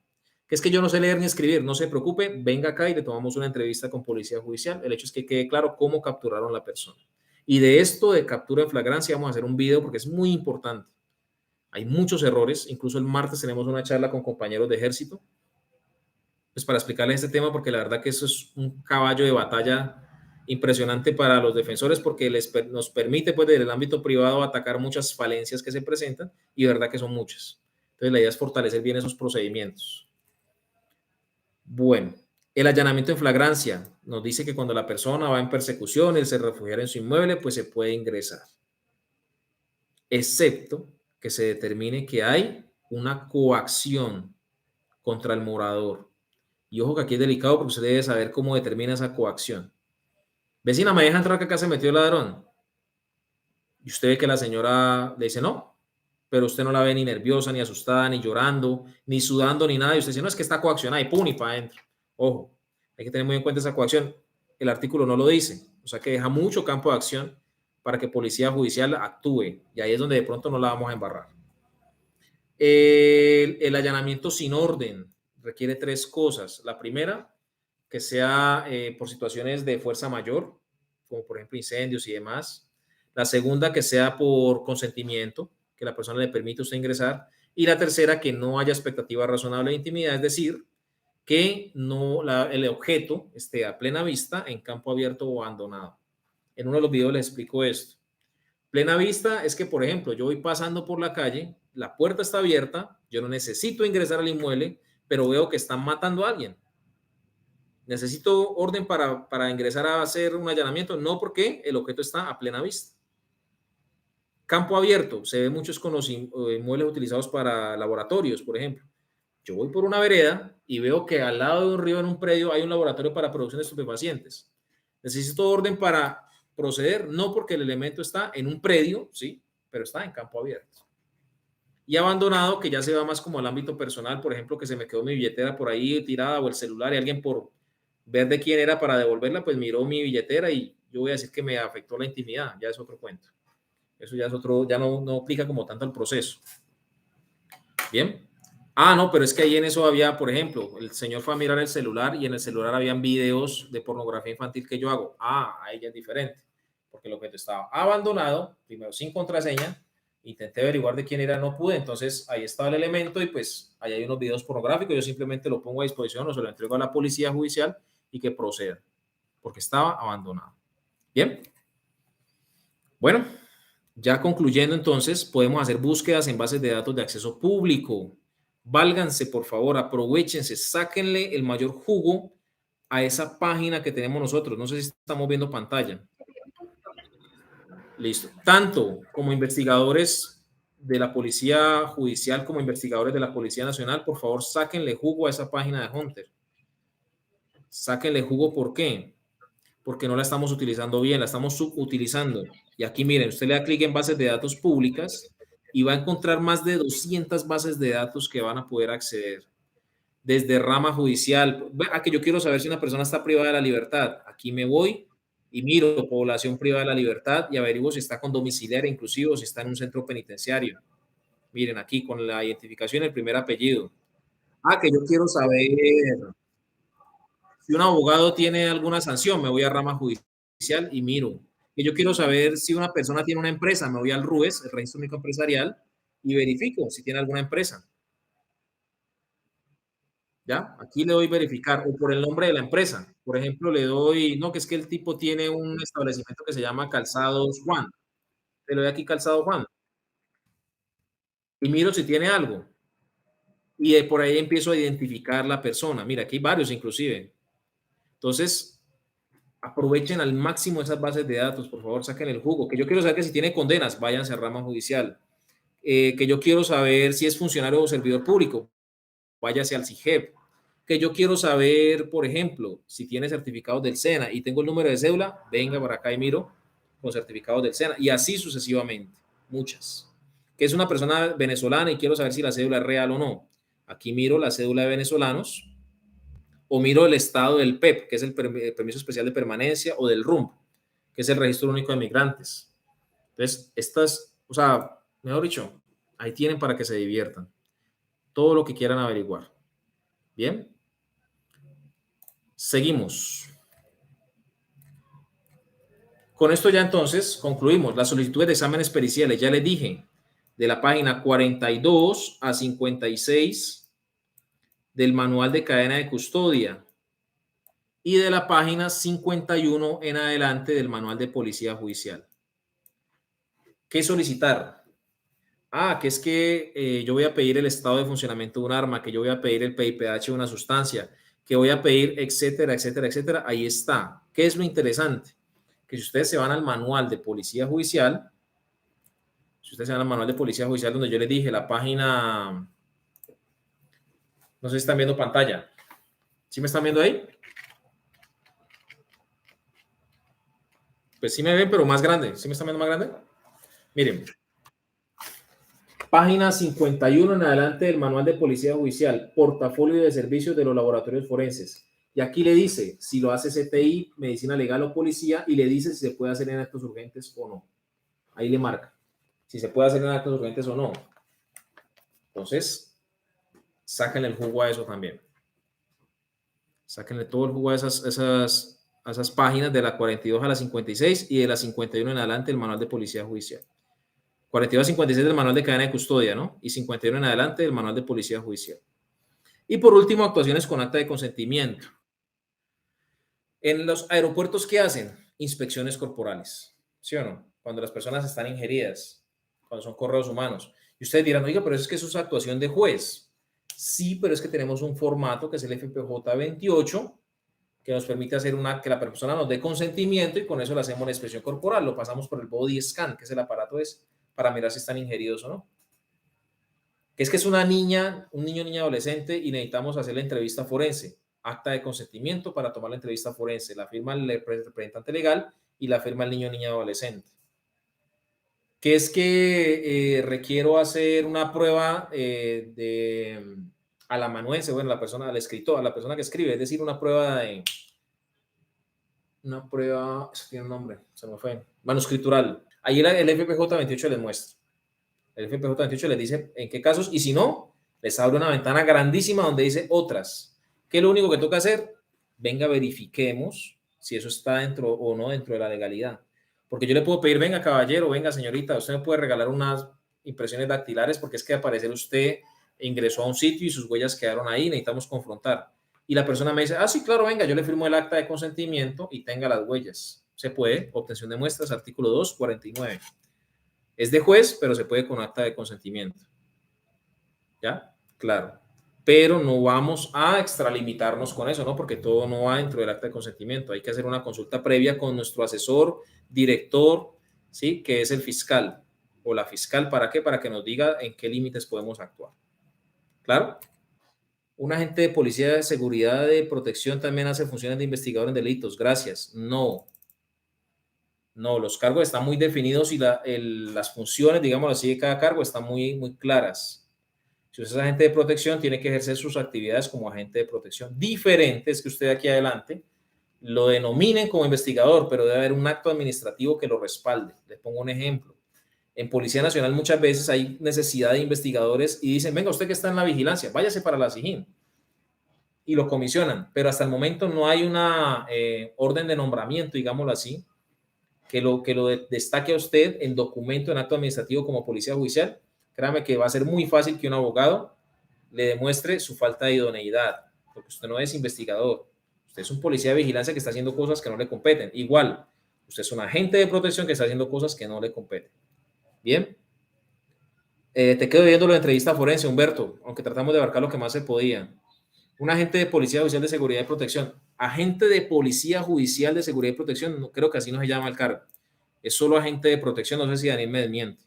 Que es que yo no sé leer ni escribir, no se preocupe, venga acá y le tomamos una entrevista con policía judicial. El hecho es que quede claro cómo capturaron a la persona. Y de esto de captura en flagrancia vamos a hacer un video porque es muy importante. Hay muchos errores, incluso el martes tenemos una charla con compañeros de ejército, pues para explicarles este tema, porque la verdad que eso es un caballo de batalla impresionante para los defensores, porque nos permite pues desde el ámbito privado atacar muchas falencias que se presentan, y de verdad que son muchas. Entonces la idea es fortalecer bien esos procedimientos. Bueno, el allanamiento en flagrancia nos dice que cuando la persona va en persecución, él se refugiara en su inmueble, pues se puede ingresar, excepto que se determine que hay una coacción contra el morador. Y ojo que aquí es delicado porque usted debe saber cómo determina esa coacción. Vecina, ¿me deja entrar que acá se metió el ladrón? Y usted ve que la señora le dice no, pero usted no la ve ni nerviosa, ni asustada, ni llorando, ni sudando, ni nada. Y usted dice, no, es que está coaccionada y pum, y para adentro. Ojo, hay que tener muy en cuenta esa coacción. El artículo no lo dice, o sea que deja mucho campo de acción para que policía judicial actúe. Y ahí es donde de pronto no la vamos a embarrar. El allanamiento sin orden requiere tres cosas. La primera, que sea por situaciones de fuerza mayor, como por ejemplo incendios y demás. La segunda, que sea por consentimiento, que la persona le permite a usted ingresar. Y la tercera, que no haya expectativa razonable de intimidad, es decir, que no el objeto esté a plena vista en campo abierto o abandonado. En uno de los videos les explico esto. Plena vista es que, por ejemplo, yo voy pasando por la calle, la puerta está abierta, yo no necesito ingresar al inmueble, pero veo que están matando a alguien. Necesito orden para ingresar a hacer un allanamiento, no porque el objeto está a plena vista. Campo abierto, se ve muchos con los inmuebles utilizados para laboratorios, por ejemplo. Yo voy por una vereda y veo que al lado de un río en un predio hay un laboratorio para producción de estupefacientes. Necesito orden para proceder, no porque el elemento está en un predio, sí, pero está en campo abierto. Y abandonado, que ya se va más como al ámbito personal, por ejemplo, que se me quedó mi billetera por ahí tirada o el celular y alguien por ver de quién era para devolverla, pues miró mi billetera y yo voy a decir que me afectó la intimidad, ya es otro cuento. Eso ya es otro, ya no aplica como tanto al proceso. Bien. Ah, no, pero es que ahí en eso había, por ejemplo, el señor fue a mirar el celular y en el celular habían videos de pornografía infantil que yo hago. Ah, ahí ya es diferente, porque el objeto estaba abandonado, primero sin contraseña, intenté averiguar de quién era, no pude, entonces ahí estaba el elemento y pues ahí hay unos videos pornográficos, yo simplemente lo pongo a disposición o se lo entrego a la policía judicial y que proceda, porque estaba abandonado. Bien, bueno, ya concluyendo entonces, podemos hacer búsquedas en bases de datos de acceso público. Válganse, por favor, aprovechense, sáquenle el mayor jugo a esa página que tenemos nosotros. No sé si estamos viendo pantalla. Listo. Tanto como investigadores de la Policía Judicial como investigadores de la Policía Nacional, por favor, sáquenle jugo a esa página de Hunter. Sáquenle jugo, ¿por qué? Porque no la estamos utilizando bien, la estamos subutilizando. Y aquí miren, usted le da clic en bases de datos públicas y va a encontrar más de 200 bases de datos que van a poder acceder. Desde rama judicial, a que yo quiero saber si una persona está privada de la libertad. Aquí me voy y miro población privada de la libertad y averiguo si está con domiciliaria inclusive o si está en un centro penitenciario. Miren aquí con la identificación, el primer apellido. Ah, que yo quiero saber si un abogado tiene alguna sanción, me voy a rama judicial y miro. Que yo quiero saber si una persona tiene una empresa, me voy al RUES, el Registro Único Empresarial, y verifico si tiene alguna empresa. ¿Ya? Aquí le doy verificar, o por el nombre de la empresa. Por ejemplo, le doy, no, que es que el tipo tiene un establecimiento que se llama Calzados Juan. Le doy aquí Calzado Juan. Y miro si tiene algo. Y por ahí empiezo a identificar la persona. Mira, aquí hay varios inclusive. Entonces, aprovechen al máximo esas bases de datos, por favor, saquen el jugo. Que yo quiero saber que si tiene condenas, váyanse a rama judicial. Que yo quiero saber si es funcionario o servidor público, váyase al CIGEP. Que yo quiero saber, por ejemplo, si tiene certificados del SENA y tengo el número de cédula, venga para acá y miro con certificados del SENA y así sucesivamente, muchas. Que es una persona venezolana y quiero saber si la cédula es real o no. Aquí miro la cédula de venezolanos o miro el estado del PEP, que es el permiso especial de permanencia, o del RUMP, que es el registro único de migrantes. Entonces, estas, o sea, mejor dicho, ahí tienen para que se diviertan. Todo lo que quieran averiguar. Bien, seguimos. Con esto ya entonces concluimos las solicitudes de exámenes periciales. Ya les dije, de la página 42 a 56 del manual de cadena de custodia y de la página 51 en adelante del manual de policía judicial. ¿Qué solicitar? Que es que yo voy a pedir el estado de funcionamiento de un arma, que yo voy a pedir el PIPH de una sustancia, que voy a pedir, etcétera, etcétera, etcétera. Ahí está. ¿Qué es lo interesante? Que si ustedes se van al manual de policía judicial, si ustedes se van al manual de policía judicial donde yo les dije la página, no sé si están viendo pantalla. ¿Sí me están viendo ahí? Pues sí me ven, pero más grande. ¿Sí me están viendo más grande? Miren, página 51 en adelante del manual de policía judicial, portafolio de servicios de los laboratorios forenses. Y aquí le dice si lo hace CTI, medicina legal o policía, y le dice si se puede hacer en actos urgentes o no. Ahí le marca si se puede hacer en actos urgentes o no. Entonces, sáquenle el jugo a eso también. Sáquenle todo el jugo a esas páginas de la 42 a la 56 y de la 51 en adelante el manual de policía judicial. 42 a 56 del manual de cadena de custodia, ¿no? Y 51 en adelante del manual de policía judicial. Y por último, actuaciones con acta de consentimiento. En los aeropuertos, ¿qué hacen? Inspecciones corporales, ¿sí o no? Cuando las personas están ingeridas, cuando son correos humanos. Y ustedes dirán, oiga, pero es que eso es actuación de juez. Sí, pero es que tenemos un formato que es el FPJ 28, que nos permite hacer que la persona nos dé consentimiento y con eso le hacemos la inspección corporal. Lo pasamos por el body scan, que es el aparato para mirar si están ingeridos o no. Que es una niña, un niño, niña, adolescente y necesitamos hacer la entrevista forense. Acta de consentimiento para tomar la entrevista forense. La firma el representante legal y la firma el niño, niña, adolescente. Que es que requiero hacer una prueba al amanuense, bueno, la persona, al escritor, a la persona que escribe, es decir, una prueba, eso tiene un nombre, se me fue, manuscritural. Ahí el FPJ 28 les muestra. El FPJ 28 les dice en qué casos, y si no, les abre una ventana grandísima donde dice otras. ¿Qué es lo único que toca hacer? Venga, verifiquemos si eso está dentro o no dentro de la legalidad. Porque yo le puedo pedir, venga, caballero, venga, señorita, usted me puede regalar unas impresiones dactilares porque es que al parecer usted ingresó a un sitio y sus huellas quedaron ahí, necesitamos confrontar. Y la persona me dice, sí, claro, venga, yo le firmo el acta de consentimiento y tenga las huellas. Se puede, obtención de muestras, artículo 249. Es de juez, pero se puede con acta de consentimiento. ¿Ya? Claro. Pero no vamos a extralimitarnos con eso, ¿no? Porque todo no va dentro del acta de consentimiento. Hay que hacer una consulta previa con nuestro asesor, director, ¿sí? Que es el fiscal o la fiscal. ¿Para qué? Para que nos diga en qué límites podemos actuar. ¿Claro? Un agente de policía de seguridad de protección también hace funciones de investigador en delitos. Gracias. No. No, los cargos están muy definidos y las funciones, digamos así, de cada cargo están muy, muy claras. Si usted es agente de protección, tiene que ejercer sus actividades como agente de protección. Diferente es que usted aquí adelante lo denominen como investigador, pero debe haber un acto administrativo que lo respalde. Les pongo un ejemplo. En Policía Nacional muchas veces hay necesidad de investigadores y dicen, venga, usted que está en la vigilancia, váyase para la SIJIN. Y lo comisionan, pero hasta el momento no hay una orden de nombramiento, digámoslo así, que lo destaque a usted en documento, en acto administrativo como policía judicial. Créame que va a ser muy fácil que un abogado le demuestre su falta de idoneidad, porque usted no es investigador, usted es un policía de vigilancia que está haciendo cosas que no le competen. Igual, usted es un agente de protección que está haciendo cosas que no le competen. Bien, te quedo viendo la entrevista forense, Humberto, aunque tratamos de abarcar lo que más se podía. Un agente de policía judicial de seguridad y protección. Agente de policía judicial de seguridad y protección, no, creo que así no se llama el cargo. Es solo agente de protección, no sé si Daniel me desmiente.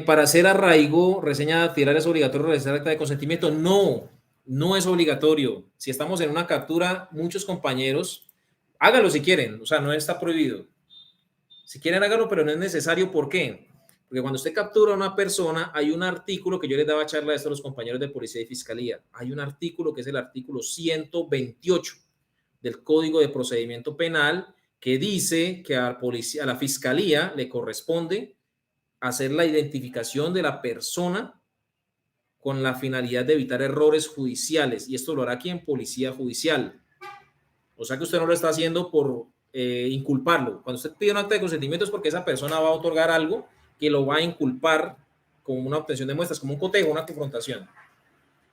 Para hacer arraigo, reseña dactilar, ¿es obligatorio realizar acta de consentimiento? No, no es obligatorio. Si estamos en una captura, muchos compañeros, háganlo si quieren, o sea, no está prohibido. Si quieren, háganlo, pero no es necesario. ¿Por qué? Porque cuando usted captura a una persona, hay un artículo que yo les daba charla de esto a los compañeros de policía y fiscalía. Hay un artículo que es el artículo 128 del Código de Procedimiento Penal que dice que a la fiscalía le corresponde hacer la identificación de la persona con la finalidad de evitar errores judiciales, y esto lo hará aquí en Policía Judicial. O sea que usted no lo está haciendo por inculparlo. Cuando usted pide un acta de consentimiento es porque esa persona va a otorgar algo que lo va a inculpar como una obtención de muestras, como un cotejo, una confrontación.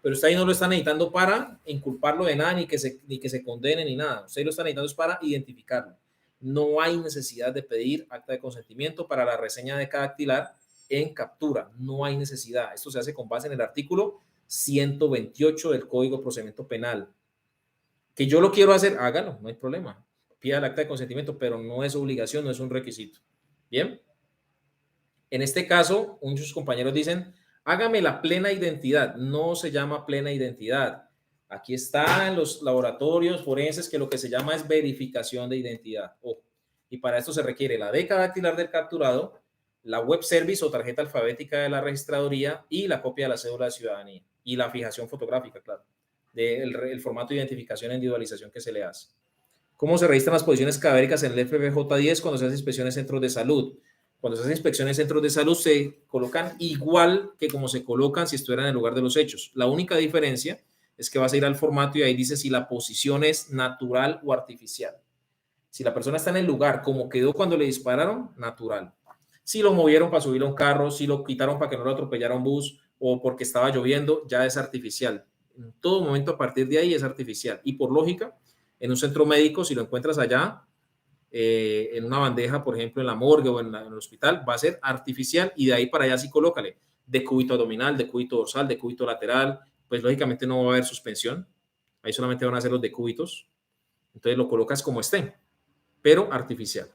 Pero usted ahí no lo está necesitando para inculparlo de nada, ni que se condene, ni nada. Usted lo está necesitando es para identificarlo. No hay necesidad de pedir acta de consentimiento para la reseña de cada dactilar en captura. No hay necesidad. Esto se hace con base en el artículo 128 del Código de Procedimiento Penal. Que yo lo quiero hacer, hágalo, no hay problema. Pida el acta de consentimiento, pero no es obligación, no es un requisito. Bien. En este caso, muchos compañeros dicen, hágame la plena identidad. No se llama plena identidad. Aquí está en los laboratorios forenses que lo que se llama es verificación de identidad. Ojo. Y para esto se requiere la DECA dactilar del capturado, la web service o tarjeta alfabética de la registraduría y la copia de la cédula de ciudadanía. Y la fijación fotográfica, claro, del formato de identificación e individualización que se le hace. ¿Cómo se registran las posiciones cadavéricas en el FBJ10 cuando se hacen inspecciones en centros de salud? Cuando se hacen inspecciones en centros de salud se colocan igual que como se colocan si estuvieran en el lugar de los hechos. La única diferencia es que vas a ir al formato y ahí dice si la posición es natural o artificial. Si la persona está en el lugar como quedó cuando le dispararon, natural. Si lo movieron para subir a un carro, si lo quitaron para que no lo atropellara un bus o porque estaba lloviendo, ya es artificial. En todo momento a partir de ahí es artificial. Y por lógica, en un centro médico, si lo encuentras allá, en una bandeja, por ejemplo, en la morgue o en el hospital, va a ser artificial y de ahí para allá sí colócale decúbito abdominal, decúbito dorsal, decúbito lateral, pues lógicamente no va a haber suspensión, ahí solamente van a ser los decúbitos, entonces lo colocas como esté, pero artificial.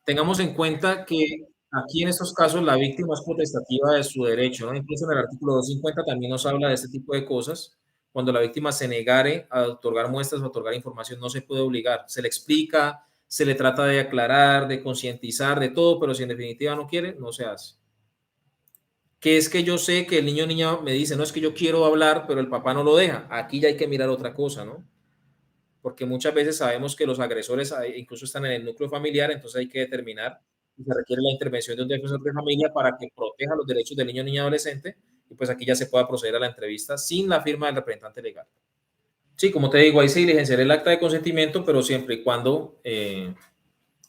Tengamos en cuenta que aquí en estos casos la víctima es potestativa de su derecho, ¿no? Incluso en el artículo 250 también nos habla de este tipo de cosas. Cuando la víctima se negare a otorgar muestras o otorgar información, no se puede obligar. Se le explica, se le trata de aclarar, de concientizar, de todo, pero si en definitiva no quiere, no se hace. Que es que yo sé que el niño o niña me dice, no es que yo quiero hablar, pero el papá no lo deja. Aquí ya hay que mirar otra cosa, ¿no? Porque muchas veces sabemos que los agresores incluso están en el núcleo familiar, entonces hay que determinar si se requiere la intervención de un defensor de familia para que proteja los derechos del niño, niña, adolescente, y pues aquí ya se pueda proceder a la entrevista sin la firma del representante legal. Sí, como te digo, ahí se diligenciará el acta de consentimiento, pero siempre y cuando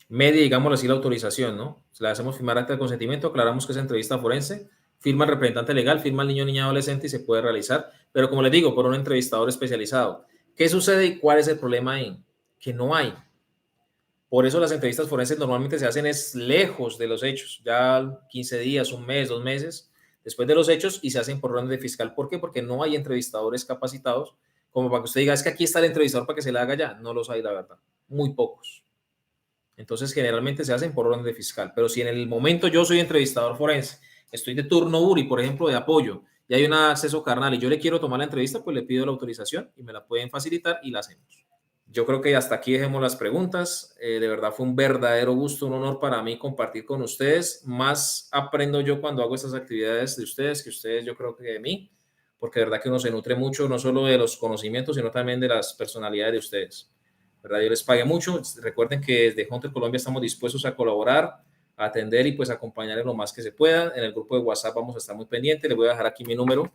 medie, digámoslo así, la autorización, ¿no? Le hacemos firmar acta de consentimiento, aclaramos que es entrevista forense, firma el representante legal, firma el niño, niña, adolescente y se puede realizar, pero como les digo, por un entrevistador especializado. ¿Qué sucede y cuál es el problema ahí? Que no hay. Por eso las entrevistas forenses normalmente se hacen es lejos de los hechos, ya 15 días, un mes, 2 meses después de los hechos y se hacen por orden de fiscal. ¿Por qué? Porque no hay entrevistadores capacitados como para que usted diga, es que aquí está el entrevistador para que se le haga ya. No los hay, la verdad. Muy pocos. Entonces, generalmente se hacen por orden de fiscal. Pero si en el momento yo soy entrevistador forense, estoy de turno URI, por ejemplo, de apoyo, y hay un acceso carnal y yo le quiero tomar la entrevista, pues le pido la autorización y me la pueden facilitar y la hacemos. Yo creo que hasta aquí dejemos las preguntas. De verdad fue un verdadero gusto, un honor para mí compartir con ustedes. Más aprendo yo cuando hago estas actividades de ustedes que ustedes yo creo que de mí, porque de verdad que uno se nutre mucho, no solo de los conocimientos, sino también de las personalidades de ustedes. ¿Verdad? Yo les pague mucho. Recuerden que desde Hunter Colombia estamos dispuestos a colaborar, a atender y pues acompañarles lo más que se pueda. En el grupo de WhatsApp vamos a estar muy pendientes. Les voy a dejar aquí mi número.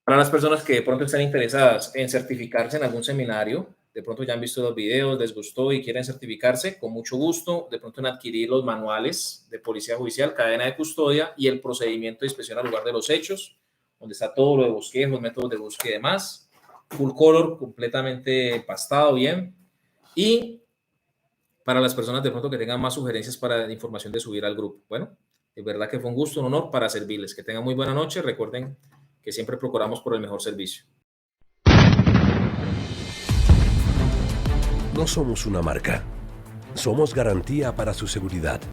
Para las personas que de pronto están interesadas en certificarse en algún seminario, de pronto ya han visto los videos, les gustó y quieren certificarse, con mucho gusto, de pronto en adquirir los manuales de Policía Judicial, cadena de custodia y el procedimiento de inspección al lugar de los hechos, donde está todo lo de bosquejos, métodos de búsqueda y demás, full color, completamente pastado bien. Y para las personas de pronto que tengan más sugerencias para información de subir al grupo. Bueno, de verdad que fue un gusto, un honor para servirles. Que tengan muy buena noche. Recuerden que siempre procuramos por el mejor servicio. No somos una marca. Somos garantía para su seguridad.